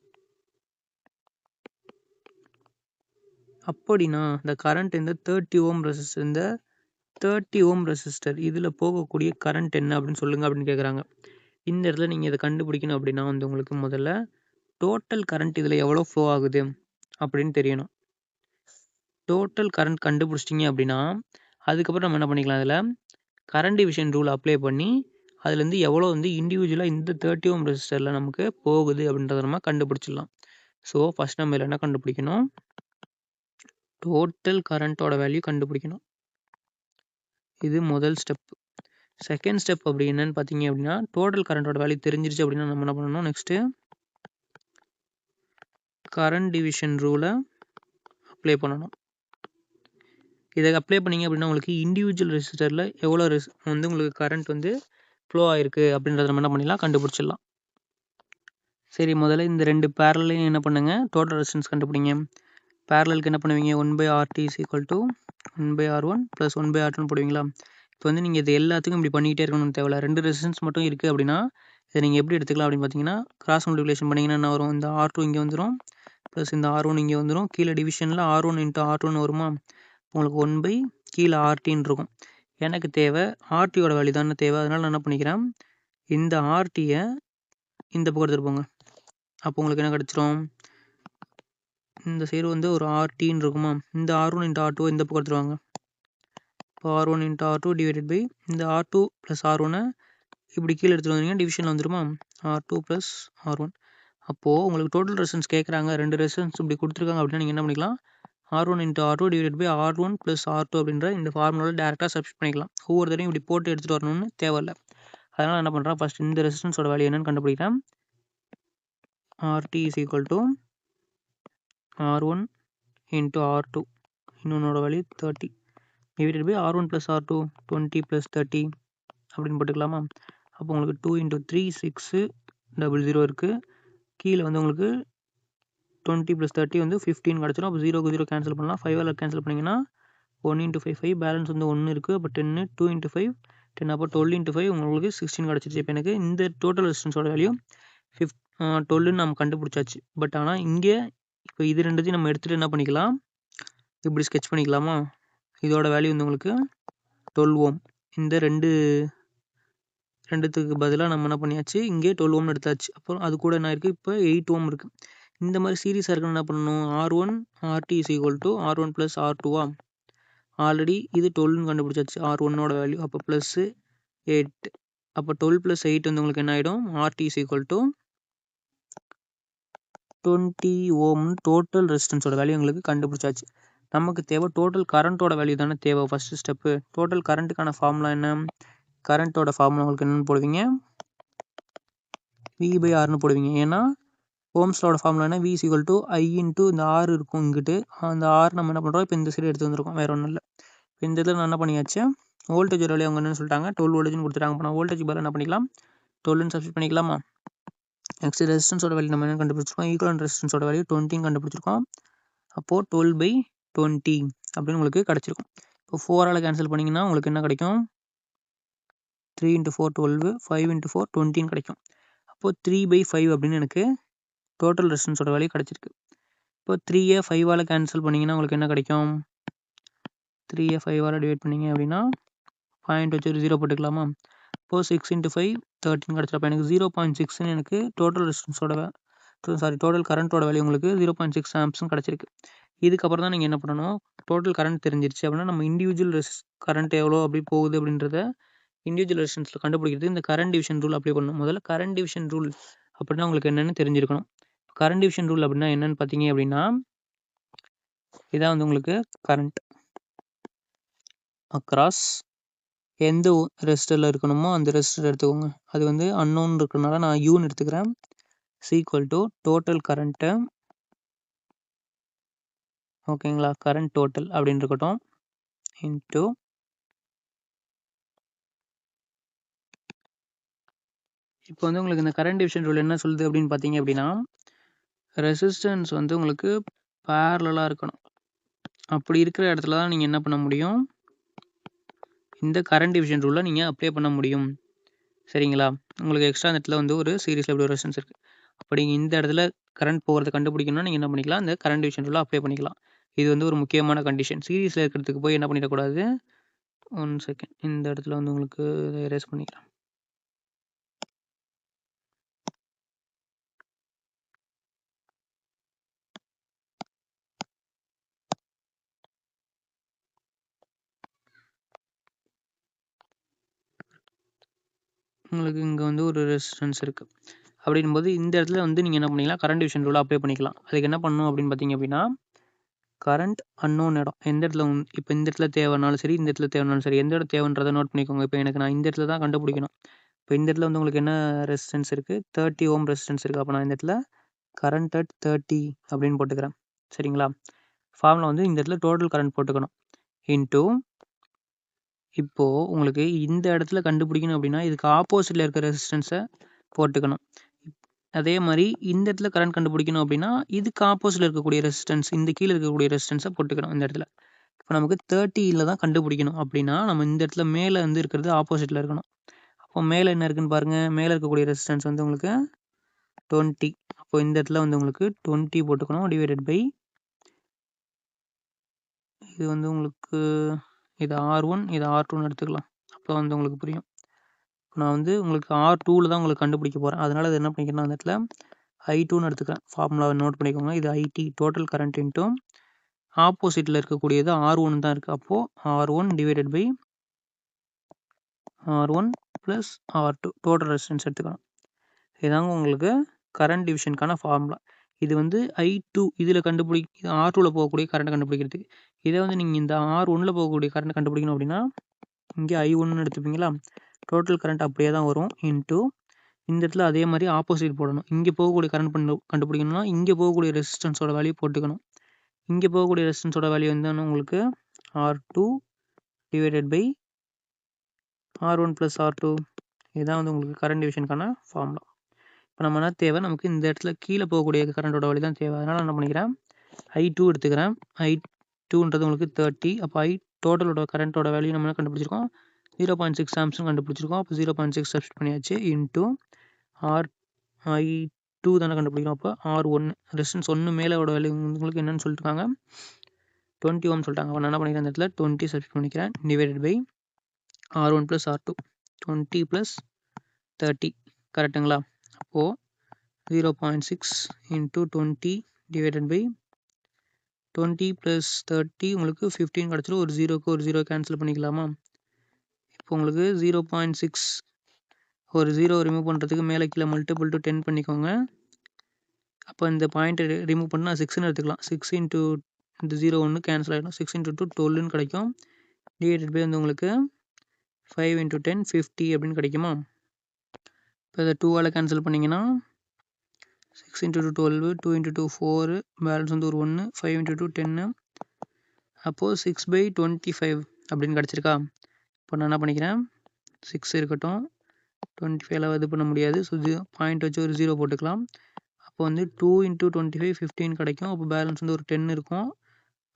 அப்படின்னா இந்த கரண்ட் இந்த 30 ஓம் ரெசிஸ்டர், இந்த 30 ஓம் ரெசிஸ்டர் இதில் போகக்கூடிய கரண்ட் என்ன அப்படின்னு சொல்லுங்கள் அப்படின்னு கேட்குறாங்க. இந்த இடத்துல நீங்கள் இதை கண்டுபிடிக்கணும் அப்படின்னா வந்து உங்களுக்கு முதல்ல டோட்டல் கரண்ட் இதில் எவ்வளோ ஃப்ளோ ஆகுது அப்படின்னு தெரியணும். டோட்டல் கரண்ட் கண்டுபிடிச்சிட்டிங்க அப்படின்னா அதுக்கப்புறம் நம்ம என்ன பண்ணிக்கலாம், அதில் கரண்ட் டிவிஷன் ரூல் அப்ளை பண்ணி அதுலேருந்து எவ்வளோ வந்து இண்டிவிஜுவலாக இந்த 30 ஓம் ரெசிஸ்டரில் நமக்கு போகுது அப்படின்றத நம்ம கண்டுபிடிச்சிடலாம். ஸோ ஃபஸ்ட் நம்ம இதில் என்ன கண்டுபிடிக்கணும், டோட்டல் கரண்ட்டோட வேல்யூ கண்டுபிடிக்கணும். இது முதல் ஸ்டெப். செகண்ட் ஸ்டெப் அப்படி என்னன்னு பார்த்தீங்க அப்படின்னா, டோட்டல் கரண்ட்டோட வேல்யூ தெரிஞ்சிருச்சு அப்படின்னா நம்ம என்ன பண்ணணும், நெக்ஸ்ட்டு கரண்ட் டிவிஷன் ரூலை அப்ளை பண்ணணும். இதை அப்ளை பண்ணிங்க அப்படின்னா உங்களுக்கு இண்டிவிஜுவல் ரெசிஸ்டரில் எவ்வளோ வந்து உங்களுக்கு கரண்ட் வந்து ஃப்ளோ ஆகிருக்கு அப்படின்றத நம்ம என்ன பண்ணிடலாம், கண்டுபிடிச்சிடலாம். சரி, முதல்ல இந்த 2 பேரலையும் என்ன பண்ணுங்கள், டோட்டல் ரெசிஸ்டன்ஸ் கண்டுபிடிங்க. பேரலுக்கு என்ன பண்ணுவீங்க, 1/RT = 1/R1 + 1/R2 போடுவீங்களா. இப்போ வந்து நீங்கள் இது எல்லாத்துக்கும் இப்படி பண்ணிக்கிட்டே இருக்கணும்னு தேவையில்ல. 2 ரெசிஸ்டன்ஸ் மட்டும் இருக்குது அப்படின்னா இதை நீங்கள் எப்படி எடுத்துக்கலாம் அப்படின்னு பார்த்தீங்கன்னா, கிராஸ் மல்டிப்ளிகேஷன் பண்ணிங்கன்னா என்ன வரும், இந்த R2 இங்கே வந்துடும் ப்ளஸ் இந்த R1 இங்கே வந்துடும். கீழே டிவிஷனில் R1 × R2 வருமா, உங்களுக்கு 1/ கீழே RTன்னு இருக்கும். எனக்கு தேவை RTயோட வேல்யூ தானே தேவை, அதனால் நான் என்ன பண்ணிக்கிறேன், இந்த RTயை இந்த பக்கம் எடுத்துகிட்டு போங்க. அப்போ உங்களுக்கு என்ன கிடச்சிரும், இந்த சைடு வந்து ஒரு RTன்னு இருக்குமா, இந்த R1 × R2 இந்த பக்கம் எடுத்துருவாங்க. இப்போ R1 × R2 டிவைடட் பை இந்த R2 + R1 இப்படி கீழே எடுத்துகிட்டு வந்தீங்கன்னா டிவிஷனில் வந்துருமா, R2 + R1. அப்போது உங்களுக்கு டோட்டல் ரெசிஸ்டன்ஸ் கேட்குறாங்க, 2 ரெசிஸ்டன்ஸ் இப்படி கொடுத்துருக்காங்க அப்படின்னா நீங்கள் என்ன பண்ணிக்கலாம், R1 × R2 divided by R1 + R2 அப்படின்ற இந்த ஃபார்முலாவில் டேரெக்டாக சப்ஸ்டிட் பண்ணிக்கலாம். ஒவ்வொரு தடையும் இப்படி போட்டு எடுத்துகிட்டு வரணும்னு தேவையில்லை. அதனால் என்ன பண்ணுறேன், ஃபஸ்ட் இந்த ரெசிஸ்டன்ஸோட வேல்யூ என்னன்னு கண்டுபிடிக்கிறேன். RT = R1 × R2, இன்னொன்னோட வேல்யூ 30 டிவைடட் பை R1 + R2 20 + 30 அப்படின்னு போட்டுக்கலாமா. அப்போ உங்களுக்கு 2 × 3 600 இருக்குது. கீழே வந்து உங்களுக்கு 20 + 30 வந்து 15 கிடச்சிடும். அப்போ 0 0 கேன்சல் பண்ணலாம். 5ஆல் கேன்சல் பண்ணிங்கன்னா 1 × 5 5, பேலன்ஸ் வந்து 1 இருக்குது. அப்போ 10 2 × 5 10, அப்போ 12 × 5 உங்களுக்கு 16 கிடச்சிருச்சு. இப்போ எனக்கு இந்த டோட்டல் ரெசிஸ்டன்ஸோட வேல்யூ 12ன்னு நம்ம கண்டுபிடிச்சாச்சு. பட் ஆனால் இங்கே இப்போ இது ரெண்டுத்தையும் நம்ம எடுத்துகிட்டு என்ன பண்ணிக்கலாம், இப்படி ஸ்கெட்ச் பண்ணிக்கலாமா. இதோட வேல்யூ வந்து உங்களுக்கு 12 ஓம். இந்த ரெண்டுத்துக்கு பதிலாக நம்ம என்ன பண்ணியாச்சு, இங்கே 12 ஓம்னு எடுத்தாச்சு. அப்புறம் அது கூட என்ன இருக்குது, இப்போ 8 ஓம் இருக்குது. இந்த மாதிரி சீரியஸாக இருக்குன்னு என்ன பண்ணணும், R1 RT = R1 + R2வா. ஆல்ரெடி இது 12ன்னு கண்டுபிடிச்சாச்சு R1ஓட வேல்யூ. அப்போ +8, அப்போ 12 + 8 வந்து உங்களுக்கு என்ன ஆகிடும், RT = 20 ஓம். டோட்டல் ரெசிஸ்டன்ஸோட வேல்யூ உங்களுக்கு கண்டுபிடிச்சாச்சு. நமக்கு தேவை டோட்டல் கரண்ட்டோட வேல்யூ தானே தேவை. ஃபஸ்ட்டு ஸ்டெப்பு டோட்டல் கரண்ட்டுக்கான ஃபார்முலா என்ன, கரண்ட்டோட ஃபார்முலா உங்களுக்கு என்னென்னு போடுவீங்க, V/Rன்னு போடுவீங்க. ஏன்னா ஓம்ஸோட ஃபார்முலா என்ன, V = I × இந்த R இருக்கும் இங்கிட்டு, அந்த R நம்ம என்ன பண்ணுறோம், இப்போ இந்த சைடு எடுத்து வந்திருக்கோம், வேறு ஒன்றும் இல்லை. இப்போ இந்த இதில் நான் என்ன பண்ணியாச்சு, வோல்டேஜ் வேல்யூ அவங்க என்னென்னு சொல்லிட்டாங்க, 12 வோல்டேஜ்னு கொடுத்துட்டாங்க. இப்போ நான் வோல்டேஜ் பதிலாக என்ன பண்ணிக்கலாம், 12ன்னு சப்ஸ்டிட் பண்ணிக்கலாமா. நெக்ஸ்ட் ரெசிஸ்டன்ஸோட வேல்யூ நம்ம என்ன கண்டுபிடிச்சிருக்கோம், ஈக்குவலன்ட் ரெசிஸ்டன்ஸோட வேல்யூ 20ன்னு கண்டுபிடிச்சிருக்கோம். அப்போது 12/20 அப்படின்னு உங்களுக்கு கிடச்சிருக்கும். இப்போ 4ஆல் கேன்சல் பண்ணிங்கன்னா உங்களுக்கு என்ன கிடைக்கும், 3 × 4 12, 5 × 4 20ன்னு கிடைக்கும். அப்போது 3/5 அப்படின்னு எனக்கு டோட்டல் ரெசிஸ்டன்ஸோட வேல்யூ கிடச்சிருக்கு. இப்போ 3ஐ 5ஆல் கேன்சல் பண்ணிங்கன்னா உங்களுக்கு என்ன கிடைக்கும், 3ஐ 5ஆல் டிவைட் பண்ணிங்க அப்படின்னா பாயிண்ட் வச்சு ஒரு 0 போட்டுக்கலாமா? இப்போ 6 × 5 13 கிடச்சிடும். அப்போ எனக்கு 0.6ன்னு எனக்கு டோட்டல் ரெசிஸ்டன்ஸோட டோட்டல் கரண்ட்டோட வேல்யூ உங்களுக்கு 0.6 ஆம்ப்ஸ்னு கிடச்சிருக்கு. இதுக்கப்புறம் தான் நீங்கள் என்ன பண்ணணும், டோட்டல் கரண்ட் தெரிஞ்சிருச்சு அப்படின்னா நம்ம இண்டிவிஜுவல் கரண்ட் எவ்வளோ அப்படி போகுது அப்படின்றத இண்டிவிஜுவல் ரெசிஸ்டன்ஸில் கண்டுபிடிக்கிறது இந்த கரண்ட் டிவிஷன் ரூல் அப்ளை பண்ணணும். முதல்ல கரண்ட் டிவிஷன் ரூல் அப்படின்னா உங்களுக்கு என்னென்னு தெரிஞ்சிருக்கணும். கரண்ட் டிவிஷன் ரூல் அப்படின்னா என்னென்னு பார்த்தீங்க அப்படின்னா, இதான் வந்து உங்களுக்கு கரண்ட் அக்ராஸ் எந்த ரெசிஸ்டரில் இருக்கணுமோ அந்த ரெசிஸ்டர் எடுத்துக்கோங்க. அது வந்து அன்னோன் இருக்கிறனால நான் யூன்னு எடுத்துக்கிறேன். ஈக்குவல் டு டோட்டல் கரண்ட்டு, ஓகேங்களா, கரண்ட் டோட்டல் அப்படின்னு இருக்கட்டும், இன்ட்டு இப்போ வந்து உங்களுக்கு இந்த கரண்ட் டிவிஷன் ரூல் என்ன சொல்லுது அப்படின்னு பார்த்தீங்க அப்படின்னா, ரெசிஸ்டன்ஸ் வந்து உங்களுக்கு பேரலாக இருக்கணும். அப்படி இருக்கிற இடத்துல தான் நீங்கள் என்ன பண்ண முடியும், இந்த கரண்ட் டிவிஷன் ரூலை நீங்கள் அப்ளை பண்ண முடியும். சரிங்களா? உங்களுக்கு எக்ஸ்ட்ரா இந்த இடத்துல வந்து ஒரு சீரிஸில் எப்படி ஒரு ரெசிஸ்டன்ஸ் இருக்குது. அப்படி இந்த இடத்துல கரண்ட் போகிறத கண்டுபிடிக்கணும்னா நீங்கள் என்ன பண்ணிக்கலாம், இந்த கரண்ட் டிவிஷன் ரூலை அப்ளை பண்ணிக்கலாம். இது வந்து ஒரு முக்கியமான கண்டிஷன். சீரிஸில் இருக்கிறதுக்கு போய் என்ன பண்ணிடக்கூடாது. 1 செகண்ட், இந்த இடத்துல வந்து உங்களுக்கு இதை எரேஸ் பண்ணிக்கலாம். உங்களுக்கு இங்கே வந்து ஒரு ரெசிஸ்டன்ஸ் இருக்குது. அப்படின்போது இந்த இடத்துல வந்து நீங்கள் என்ன பண்ணிக்கலாம், கரண்ட் டிவிஷன் ரூலை அப்ளை பண்ணிக்கலாம். அதுக்கு என்ன பண்ணணும் அப்படின்னு பார்த்தீங்க அப்படின்னா, கரண்ட் அன்னோன் இடம் எந்த இடத்துல இப்போ இந்த இடத்துல தேவைனாலும் சரி, இந்த இடத்துல தேவைனாலும் சரி, எந்த இடம் தேவைன்றதை நோட் பண்ணிக்கோங்க. இப்போ எனக்கு நான் இந்த இடத்துல தான் கண்டுபிடிக்கணும். இப்போ இந்த இடத்துல வந்து உங்களுக்கு என்ன ரெசிஸ்டன்ஸ் இருக்குது, 30 ஓம் ரெசிஸ்டன்ஸ் இருக்குது. அப்போ நான் இந்த இடத்துல கரண்ட் அட் 30 அப்படின்னு போட்டுக்கிறேன். சரிங்களா? ஃபார்முலா வந்து இந்த இடத்துல டோட்டல் கரண்ட் போட்டுக்கணும். இன்ட்டு இப்போது உங்களுக்கு இந்த இடத்துல கண்டுபிடிக்கணும் அப்படின்னா இதுக்கு ஆப்போசிட்டில் இருக்க ரெசிஸ்டன்ஸை போட்டுக்கணும். அதே மாதிரி இந்த இடத்துல கரண்ட் கண்டுபிடிக்கணும் அப்படின்னா இதுக்கு ஆப்போசிட்டில் இருக்கக்கூடிய ரெசிஸ்டன்ஸ், இந்த கீழே இருக்கக்கூடிய ரெசிஸ்டன்ஸை போட்டுக்கணும் இந்த இடத்துல. இப்போ நமக்கு 30ல் தான் கண்டுபிடிக்கணும் அப்படின்னா நம்ம இந்த இடத்துல மேலே வந்து இருக்கிறது ஆப்போசிட்டில் இருக்கணும். அப்போ மேலே என்ன இருக்குன்னு பாருங்கள், மேலே இருக்கக்கூடிய ரெசிஸ்டன்ஸ் வந்து உங்களுக்கு 20. அப்போ இந்த இடத்துல வந்து உங்களுக்கு 20 போட்டுக்கணும், டிவைடட் பை இது வந்து உங்களுக்கு இது R1 இது R2ன்னு எடுத்துக்கலாம். அப்போ வந்து உங்களுக்கு புரியும். நான் வந்து உங்களுக்கு R2ல் தான் உங்களுக்கு கண்டுபிடிக்க போகிறேன். அதனால் அது என்ன பண்ணிக்கிறேன், அந்த இடத்துல I2ன்னு எடுத்துக்கிறேன். ஃபார்முலாவை நோட் பண்ணிக்கோங்க. இது IT டோட்டல் கரண்ட் இன்ட்டு ஆப்போசிட்டில் இருக்கக்கூடியது R1 தான் இருக்குது. அப்போது R1 divided by R1 plus R2 total resistance எடுத்துக்கணும். இதுதாங்க உங்களுக்கு கரண்ட் டிவிஷனுக்கான ஃபார்முலா. இது வந்து I2 இதில் R2ல் போகக்கூடிய கரண்ட் கண்டுபிடிக்கிறதுக்கு. இதை வந்து நீங்கள் இந்த R1ல் போகக்கூடிய கரண்ட் கண்டுபிடிக்கணும் அப்படின்னா இங்கே I1ன்னு எடுத்துப்பீங்களா, டோட்டல் கரண்ட் அப்படியே தான் வரும். இன்ட்டு இந்த இடத்துல அதே மாதிரி ஆப்போசிட் போடணும். இங்கே போகக்கூடிய கரண்ட் கண்டுபிடிக்கணும்னா இங்கே போகக்கூடிய ரெசிஸ்டன்ஸோட வேல்யூ போட்டுக்கணும். இங்கே போகக்கூடிய ரெசிஸ்டன்ஸோட வேல்யூ வந்து உங்களுக்கு R2 divided by R1 plus R2. இதுதான் வந்து உங்களுக்கு கரண்ட் டிவிஷனுக்கான ஃபார்முலா. இப்போ நம்ம என்ன தேவை, நமக்கு இந்த இடத்துல கீழே போகக்கூடிய கரண்டோட வேல்யூ தான் தேவை. அதனால் என்ன பண்ணிக்கிறேன், I2 எடுத்துக்கிறேன். I2ன்றது உங்களுக்கு 30. அப்போ டோட்டலோட கரண்ட்டோட வேல்யூ நம்ம என்ன கண்டுபிடிச்சிருக்கோம், 0.6 ஆம்ப்ஸ்னு கண்டுபிடிச்சிருக்கோம். அப்போ 0.6 சப்ஸ்டிட் பண்ணியாச்சு. இன்ட்டு I2 தானே கண்டுபிடிக்கிறோம். அப்போ R1 ரெசிஸ்டன்ஸ் 1 மேலோட வேல்யூ உங்களுக்கு என்னன்னு சொல்லியிருக்காங்க, 20 ஓம் சொல்லிட்டாங்க. அப்போ நான் என்ன பண்ணிக்கிறேன், இந்த இடத்துல 20 சப்ஸ்டிட் பண்ணிக்கிறேன். Divided by R1 plus R2 20 plus 30 கரெக்டுங்களா? அப்போது 0.6 இன்ட்டு 20 டிவைடட் பை 20 ப்ளஸ் 30 உங்களுக்கு 15 கிடச்சிடும். ஒரு 0க்கு ஒரு 0 கேன்சல் பண்ணிக்கலாமா? இப்போ உங்களுக்கு 0.6 ஒரு 0 ரிமூவ் பண்ணுறதுக்கு மேலே கீழே மல்டிபிள் டு 10 பண்ணிக்கோங்க. அப்போ இந்த பாயிண்ட்டை ரிமூவ் பண்ணால் 6ன்னு எடுத்துக்கலாம். 6 இன்ட்டு இந்த 0 ஒன்று கேன்சல் ஆகிடும். 6 இன்ட்டு 2 12ன்னு கிடைக்கும். டிவைடட் பை வந்து உங்களுக்கு 5 இன்ட்டு 10 50 அப்படின்னு கிடைக்குமா? இப்போ இதை 2ஆல் கேன்சல் பண்ணிங்கன்னா 6 இன்ட்டு 2 12, 2 இன்ட்டு 2 4, பேலன்ஸ் வந்து ஒரு 1, 5 இன்ட்டு 2 10. அப்போது 6/25 அப்படின்னு கிடச்சிருக்கா? இப்போ நான் என்ன பண்ணிக்கிறேன், 6 இருக்கட்டும், 25ல் இது பண்ண முடியாது. ஸோ பாயிண்ட் வச்சு ஒரு 0 போட்டுக்கலாம். அப்போ வந்து 2 இன்ட்டு 25 15 கிடைக்கும். அப்போ பேலன்ஸ் வந்து ஒரு 10 இருக்கும்.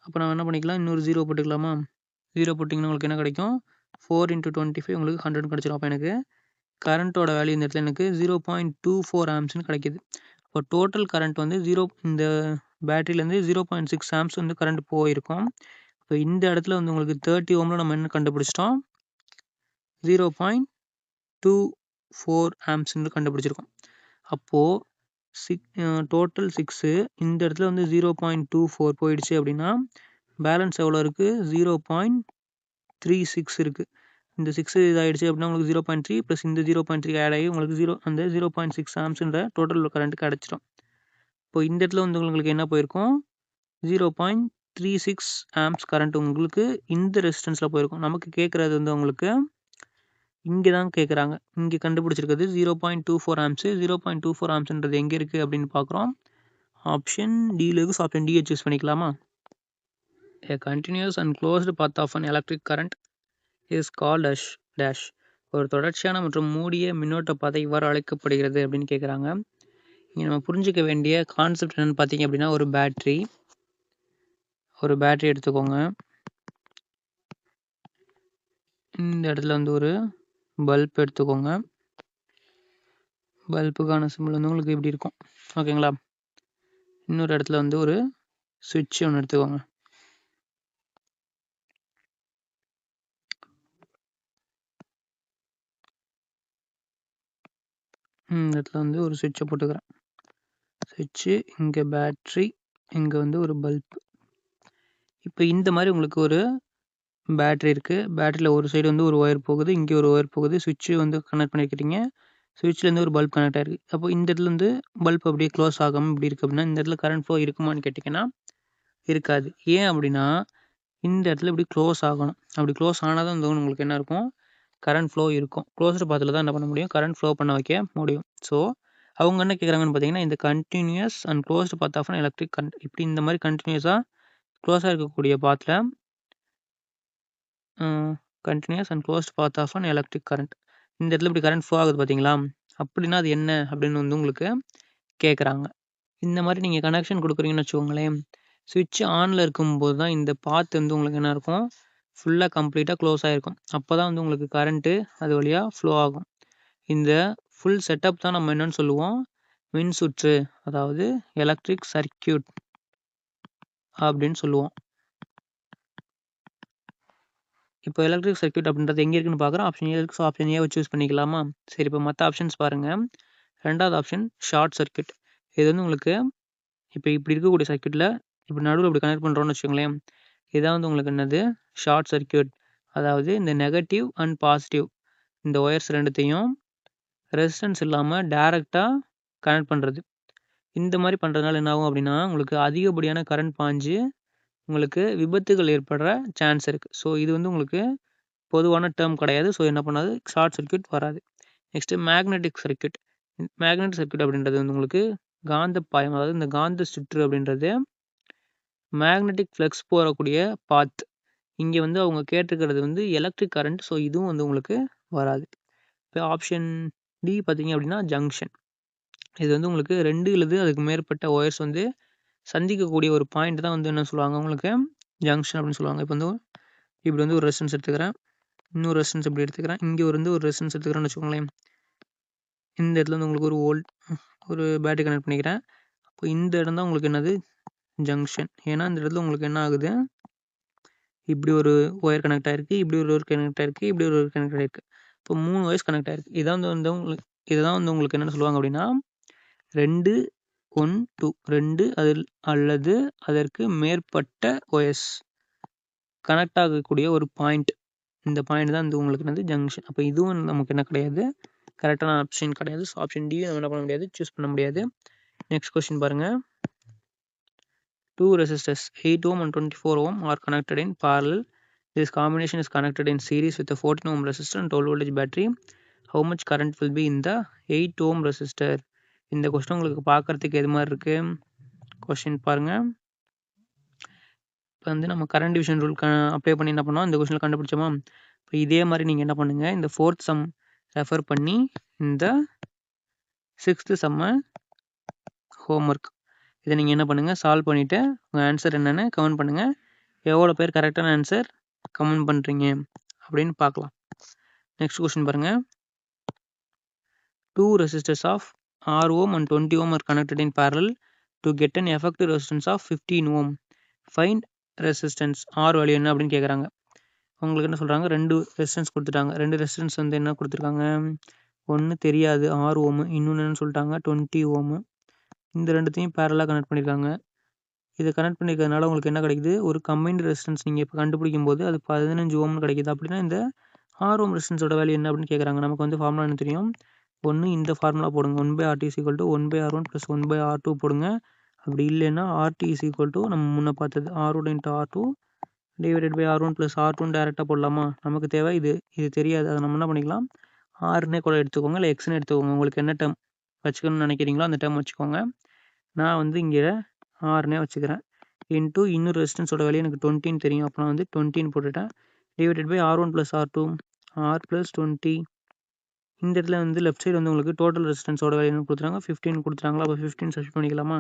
அப்போ நம்ம என்ன பண்ணிக்கலாம், இன்னொரு 0 போட்டுக்கலாமா? 0 போட்டிங்கன்னா உங்களுக்கு என்ன கிடைக்கும், 4 இன்ட்டு 25 உங்களுக்கு 100 கிடச்சிடும். அப்போ எனக்கு கரண்ட்டோட வேல்யூ இந்த இடத்துல எனக்கு 0.24 ஆம்ப்ஸ்னு கிடைக்கிது. இப்போ டோட்டல் கரண்ட் வந்து இந்த பேட்டரியிலேருந்து 0.6 ஆம்ப்ஸ் வந்து கரண்ட் போயிருக்கும். இப்போ இந்த இடத்துல வந்து உங்களுக்கு 30 ஓமில் நம்ம என்ன கண்டுபிடிச்சிட்டோம், 0.24 ஆம்ஸ்ன்னு கண்டுபிடிச்சிருக்கோம். அப்போது டோட்டல் 6 இந்த இடத்துல வந்து 0.24 போயிடுச்சு அப்படின்னா பேலன்ஸ் எவ்வளோ இருக்குது? 0.36 இருக்குது. இந்த 6 இதாகிடுச்சு அப்படின்னா உங்களுக்கு 0.3 ப்ளஸ் இந்த 0.3 ஆட் ஆகி உங்களுக்கு அந்த 0.6 ஆம்ஸ்ன்ற டோட்டல் கரண்ட்டு கிடச்சிடும். இப்போ இந்த இடத்துல வந்து உங்களுக்கு என்ன போயிருக்கும்? 0.36 ஆம்ஸ் கரண்ட் உங்களுக்கு இந்த ரெசிஸ்டன்ஸில் போயிருக்கும். நமக்கு கேட்குறது வந்து உங்களுக்கு இங்கே தான் கேட்குறாங்க. இங்கே கண்டுபிடிச்சிருக்கிறது 0.24 ஆம்ஸு. 0.24 ஆம்ஸ்ன்றது எங்கே இருக்குது அப்படின்னு பார்க்குறோம். ஆப்ஷன் டியில் இருக்குது. ஆப்ஷன் டியை சூஸ் பண்ணிக்கலாமா? A continuous and closed path of an electric current is called as dash. ஒரு தொடர்ச்சியான மற்றும் மூடிய மின்னோட்ட பாதை இவ்வாறு அழைக்கப்படுகிறது அப்படின்னு கேட்குறாங்க. இங்கே நம்ம புரிஞ்சிக்க வேண்டிய கான்செப்ட் என்னென்னு பார்த்தீங்க அப்படின்னா, ஒரு பேட்ரி எடுத்துக்கோங்க. இந்த இடத்துல வந்து ஒரு பல்ப் எடுத்துக்கோங்க. பல்புக்கான சிம்பிள் வந்து உங்களுக்கு இப்படி இருக்கும். ஓகேங்களா? இன்னொரு இடத்துல வந்து ஒரு சுவிட்ச் ஒன்று எடுத்துக்கோங்க. இந்த இடத்துல வந்து ஒரு சுவிட்சை போட்டுக்கிறேன். சுவிட்சு, இங்கே பேட்ரி, இங்கே வந்து ஒரு பல்ப். இப்போ இந்த மாதிரி உங்களுக்கு ஒரு பேட்ரி இருக்குது. பேட்டரியில் ஒரு சைடு வந்து ஒரு ஒயர் போகுது, இங்கே ஒரு ஒயர் போகுது. சுவிட்சு வந்து கனெக்ட் பண்ணிக்கிறீங்க. சுவிட்ச்லேருந்து ஒரு பல்ப் கனெக்ட் ஆகிருக்கு. அப்போ இந்த இடத்துல வந்து பல்ப் அப்படியே க்ளோஸ் ஆகாமல் இப்படி இருக்குது அப்படின்னா இந்த இடத்துல கரண்ட் ஃப்ளோ இருக்குமான்னு கேட்டிங்கன்னா இருக்காது. ஏன் அப்படின்னா இந்த இடத்துல இப்படி க்ளோஸ் ஆகணும். அப்படி க்ளோஸ் ஆனால் தான் வந்து உங்களுக்கு என்ன இருக்கும்? கரண்ட் ஃப்ளோ இருக்கும். க்ளோஸ்டு பாத்தில் தான் என்ன பண்ண முடியும்? கரண்ட் ஃப்ளோ பண்ண வைக்க முடியும். ஸோ அவங்க என்ன கேட்குறாங்கன்னு பார்த்தீங்கன்னா, இந்த continuous and closed path of an electric current, இப்படி இந்த மாதிரி கண்டினியூஸாக க்ளோஸாக இருக்கக்கூடிய பாத்தில் continuous and closed path of an electric current, இந்த இடத்துல இப்படி கரண்ட் ஃப்ளோ ஆகுது பார்த்தீங்களா? அப்படின்னா அது என்ன அப்படின்னு வந்து உங்களுக்கு கேட்குறாங்க. இந்த மாதிரி நீங்கள் கனெக்ஷன் கொடுக்குறீங்கன்னு வச்சுக்கோங்களேன், சுவிட்ச் ஆனில் இருக்கும்போது தான் இந்த பாத் வந்து உங்களுக்கு என்ன இருக்கும்? ஃபுல்லாக கம்ப்ளீட்டாக க்ளோஸ் ஆகிருக்கும். அப்போ தான் வந்து உங்களுக்கு கரண்ட்டு அது வழியாக ஃப்ளோ ஆகும். இந்த ஃபுல் செட்டப் தான் நம்ம என்னென்னு சொல்லுவோம்? மின் சுற்று, அதாவது எலக்ட்ரிக் சர்க்கியூட் அப்படின்னு சொல்லுவோம். இப்போ எலக்ட்ரிக் சர்க்கியூட் அப்படின்றது எங்கே இருக்குன்னு பார்க்குறோம். ஆப்ஷன் ஏ இருக்குது. ஸோ ஆப்ஷன் ஏவை சூஸ் பண்ணிக்கலாமா? சரி, இப்போ மற்ற ஆப்ஷன்ஸ் பாருங்கள். ரெண்டாவது ஆப்ஷன் ஷார்ட் சர்க்கியூட். இது வந்து உங்களுக்கு இப்போ இப்படி இருக்கக்கூடிய சர்க்கியூட்டில் இப்படி நடுவில் இப்படி கனெக்ட் பண்ணுறோன்னு வச்சுக்கோங்களேன், இதான் வந்து உங்களுக்கு என்னது? Short circuit. அதாவது இந்த நெகட்டிவ் அண்ட் பாசிட்டிவ் இந்த ஒயர்ஸ் ரெண்டுத்தையும் ரெசிஸ்டன்ஸ் இல்லாமல் டைரெக்டாக கனெக்ட் பண்ணுறது. இந்த மாதிரி பண்ணுறதுனால என்ன ஆகும் அப்படின்னா உங்களுக்கு அதிகப்படியான கரண்ட் பாஞ்சு உங்களுக்கு விபத்துகள் ஏற்படுற சான்ஸ் இருக்குது. ஸோ இது வந்து உங்களுக்கு பொதுவான டேர்ம் கிடையாது. ஸோ என்ன பண்ணாது? ஷார்ட் சர்க்கியூட் வராது. Next magnetic circuit. Magnetic circuit அப்படின்றது வந்து உங்களுக்கு காந்த பாயம், அதாவது இந்த காந்த சுற்று அப்படின்றது மேக்னெட்டிக் ஃப்ளக்ஸ் போகக்கூடிய பாத். இங்கே வந்து அவங்க கேட்டிருக்கிறது வந்து எலக்ட்ரிக் கரண்ட். ஸோ இதுவும் வந்து உங்களுக்கு வராது. இப்போ ஆப்ஷன் டி பார்த்தீங்க அப்படின்னா ஜங்ஷன். இது வந்து உங்களுக்கு 2 அல்லது அதுக்கு மேற்பட்ட ஒயர்ஸ் வந்து சந்திக்கக்கூடிய ஒரு பாயிண்ட் தான் வந்து என்ன சொல்லுவாங்க? உங்களுக்கு ஜங்ஷன் அப்படின்னு சொல்லுவாங்க. இப்போ வந்து இப்படி வந்து ஒரு ரெசிஸ்டன்ஸ் எடுத்துக்கிறேன், இன்னொரு ரெசிஸ்டன்ஸ் இப்படி எடுத்துக்கிறேன், இங்கே வந்து ஒரு ரெசிஸ்டன்ஸ் எடுத்துக்கிறேன்னு வச்சுக்கோங்களேன். இந்த இடத்துல வந்து உங்களுக்கு ஒரு பேட்டரி கனெக்ட் பண்ணிக்கிறேன். அப்போ இந்த இடம் தான் உங்களுக்கு என்னது? ஜங்ஷன். ஏன்னா இந்த இடத்துல உங்களுக்கு என்ன ஆகுது? இப்படி ஒரு ஒயர் கனெக்ட் ஆகிருக்கு, இப்படி ஒரு ஒயர் கனெக்ட் ஆகிருக்கு, இப்படி ஒரு ஒயர் கனெக்ட் ஆகிருக்கு. இப்போ 3 ஒயர்ஸ் கனெக்ட் ஆகிருக்கு. இதான் வந்து உங்களுக்கு என்னென்னு சொல்லுவாங்க அப்படின்னா 2 அதில் அல்லது அதற்கு மேற்பட்ட ஒயர்ஸ் கனெக்ட் ஆகக்கூடிய ஒரு பாயிண்ட். இந்த பாயிண்ட் தான் வந்து உங்களுக்கு என்னது? ஜங்ஷன். அப்போ இதுவும் நமக்கு என்ன கிடையாது? கரெக்டான ஆப்ஷன் கிடையாது. ஸோ ஆப்ஷன் டி நம்ம என்ன பண்ண முடியாது? சூஸ் பண்ண முடியாது. நெக்ஸ்ட் கொஸ்டின் பாருங்கள். 2 resistors 8 ohm and 24 ohm are connected in parallel. This combination is connected in series with a 14 ohm resistor and 12 voltage battery. How much current will be in the 8 ohm resistor? இந்த question உங்களுக்கு பார்க்குறதுக்கு எது மாதிரி இருக்குது? Question பாருங்கள். இப்போ வந்து நம்ம கரண்ட் டிவிஷன் ரூல் அப்ளை பண்ணி என்ன பண்ணோம்? இந்த கொஸ்டினில் கண்டுபிடிச்சோமா? இப்போ இதே மாதிரி நீங்கள் என்ன பண்ணுங்கள்? இந்த 4th சம் ரெஃபர் பண்ணி இந்த 6th சம்மை ஹோம்ஒர்க் இதை நீங்கள் என்ன பண்ணுங்கள்? சால்வ் பண்ணிவிட்டு உங்கள் ஆன்சர் என்னென்னு கமெண்ட் பண்ணுங்கள். எவ்வளோ பேர் கரெக்டான ஆன்சர் கமெண்ட் பண்ணுறீங்க அப்படின்னு பார்க்கலாம். நெக்ஸ்ட் கொஸ்டின் பாருங்கள். 2 resistors of 6 ohm and 20 ohm are connected in parallel to get an effective resistance of 15 ohm. Find resistance R value என்ன அப்படின்னு கேட்குறாங்க. உங்களுக்கு என்ன சொல்கிறாங்க, 2 ரெசிஸ்டன்ஸ் கொடுத்துட்டாங்க. 2 ரெசிஸ்டன்ஸ் வந்து என்ன கொடுத்துருக்காங்க, ஒன்று தெரியாது 6 ஓமு, இன்னொன்று என்னன்னு சொல்லிட்டாங்க 20 ஓமு. இந்த ரெண்டுத்தையும் பேரலாக கனெக்ட் பண்ணியிருக்காங்க. இதை கனெக்ட் பண்ணியிருக்கிறதுனால உங்களுக்கு என்ன கிடைக்குது, ஒரு கம்பைன்டு ரெசிஸ்டன்ஸ் நீங்கள் இப்போ கண்டுபிடிக்கும் போது அது 15 ஓம்னு கிடைக்குது. அப்படின்னா இந்த 6 ஓம் ரெசிஸ்டன்ஸோட வேல்யூ என்ன அப்படின்னு கேட்குறாங்க. நமக்கு வந்து ஃபார்முலா என்ன தெரியும், ஒன்று இந்த ஃபார்முலா போடுங்க, 1/RT = 1/R1 + 1/R2 போடுங்க. அப்படி இல்லைன்னா RT = நம்ம முன்ன பார்த்தது R1 × R2 / R1 + R2 டேரெக்டாக போடலாமா. நமக்கு தேவை இது தெரியாது. அதை நம்ம என்ன பண்ணிக்கலாம், ஆர்னே கூட எடுத்துக்கோங்க, இல்லை எக்ஸ்னு எடுத்துக்கோங்க. உங்களுக்கு என்ன டேர்ம் வச்சுக்கணும்னு நினைக்கிறீங்களோ அந்த டேர்ம் வச்சுக்கோங்க. நான் வந்து இங்கே ஆர்னே வச்சுக்கிறேன். இன்ட்டு இன்னொரு ரெசிஸ்டன்ஸோட வேல்யூ எனக்கு 20ன்னு தெரியும். அப்போ நான் வந்து 20ன்னு போட்டுட்டேன். /R1 + R2 R + 20. இந்த இடத்துல வந்து லெஃப்ட் சைடு வந்து உங்களுக்கு டோட்டல் ரெசிஸ்டன்ஸோட வேல்யூ என்ன கொடுத்துறாங்க, 15 கொடுத்துறாங்களா. அப்போ 15 சப்ஸ்டிட் பண்ணிக்கலாமா.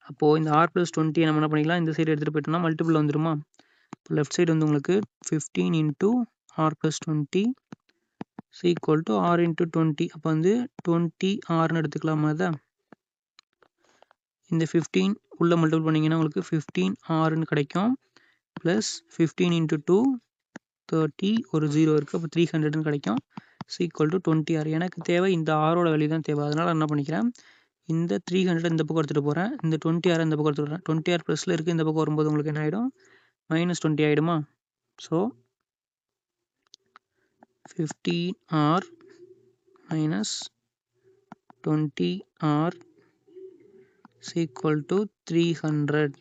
அப்போது இந்த R + 20 நம்ம என்ன பண்ணிக்கலாம், இந்த சைடு எடுத்துகிட்டு போயிட்டோம்னா மல்டிபிள் வந்துடுமா. இப்போ லெஃப்ட் சைடு வந்து உங்களுக்கு 15 × R + 20 = R × 20. அப்போ வந்து 20Rன்னு எடுத்துக்கலாமா. அதான் இந்த 15 உள்ளே மல்டிபிள் பண்ணிங்கன்னா உங்களுக்கு 15Rன்னு கிடைக்கும். ப்ளஸ் 15 × 2 30, ஒரு 0 இருக்குது. அப்போ 300ன்னு கிடைக்கும். = 20R. எனக்கு தேவை இந்த ஆரோட வேல்யூ தான் தேவை. அதனால் என்ன பண்ணிக்கிறேன், இந்த 300 இந்த பக்கம் எடுத்துகிட்டு போகிறேன், இந்த 20R இந்த பக்கம் எடுத்துகிட்டு வரேன். 20R ப்ளஸில் இருக்குது, இந்த பக்கம் வரும்போது உங்களுக்கு என்ன ஆகிடும், -20 ஆகிடுமா. So 15R - 20R = 300.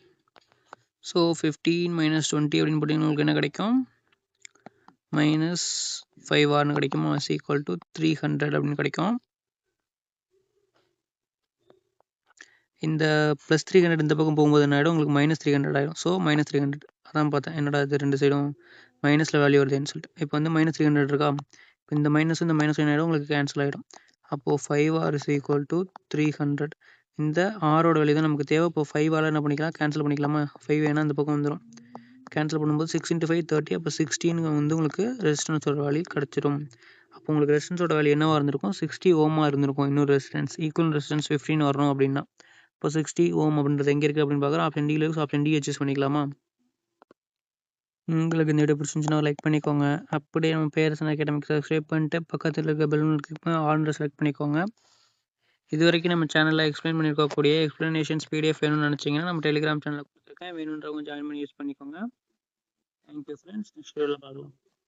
ஸோ 15 - 20 அப்படின்னு போட்டிங்கன்னா உங்களுக்கு என்ன கிடைக்கும், -5Rன்னு கிடைக்குமா. = 300 அப்படின்னு கிடைக்கும். இந்த +300 இந்த பக்கம் போகும்போது என்ன ஆகிடும், உங்களுக்கு -300 ஆகிடும். ஸோ -300. அதான் பார்த்தேன், என்னடா இது ரெண்டு சைடும் மைனஸில் வேல்யூ வருதுன்னு சொல்லிட்டு. இப்போ வந்து -300 இருக்கா. இப்போ இந்த மைனஸ் இந்த மைனஸ் என்ன ஆகிடும், உங்களுக்கு கேன்சல் ஆகிடும். அப்போது 5R = 300. இந்த ஆரோட வேல்யூ தான் நமக்கு தேவை. இப்போ 5ஆல் என்ன பண்ணிக்கலாம், கேன்சல் பண்ணிக்கலாமா. 5 வேணால் இந்த பக்கம் வந்துடும். கேன்சல் பண்ணும்போது 6 × 5 30. அப்போ 16 வந்து உங்களுக்கு ரெசிஸ்டன்ஸோட வேல்யூ கிடச்சிடும். அப்போ உங்களுக்கு ரெசிஸ்டன்ஸோட வேல்யூ என்னவாக இருந்திருக்கும், 60 ஓமாக இருந்திருக்கும். இன்னொரு ரெசிஸ்டன்ஸ் ஈக்குவல் ரெசிஸ்டன்ஸ் 15 வரணும் அப்படின்னா. இப்போ 60 ஓம் அப்படின்றது எங்கே இருக்குது அப்படின்னு பார்க்குறோம். ஆப்ஷன் டியில் இருக்குது. ஆப்ஷன் டி சூஸ் பண்ணிக்கலாமா. உங்களுக்கு இந்த வீடியோ பிடிச்சிருந்துச்சுன்னா லைக் பண்ணிக்கோங்க. அப்படியே நம்ம பேரசன் அகாடமிக் சப்ஸ்கிரைப் பண்ணிட்டு பக்கத்தில் இருக்க பெல் கிளிக் பண்ணி ஆல்ரெடி செலக்ட் பண்ணிக்கோங்க. இது வரைக்கும் நம்ம சேனலில் எக்ஸ்பிளைன் பண்ணியிருக்கக்கூடிய எக்ஸ்ப்ளனேஷன்ஸ் PDF வேணும்னு நினச்சிங்கன்னா நம்ம டெலிகிராம் சேனலில் கொடுத்துருக்கேன். வேணுன்றவங்க ஜாயின் பண்ணி யூஸ் பண்ணிக்கோங்க. Thank you friends. நெக்ஸ்ட் வீடியோவில் பார்க்கலாம்.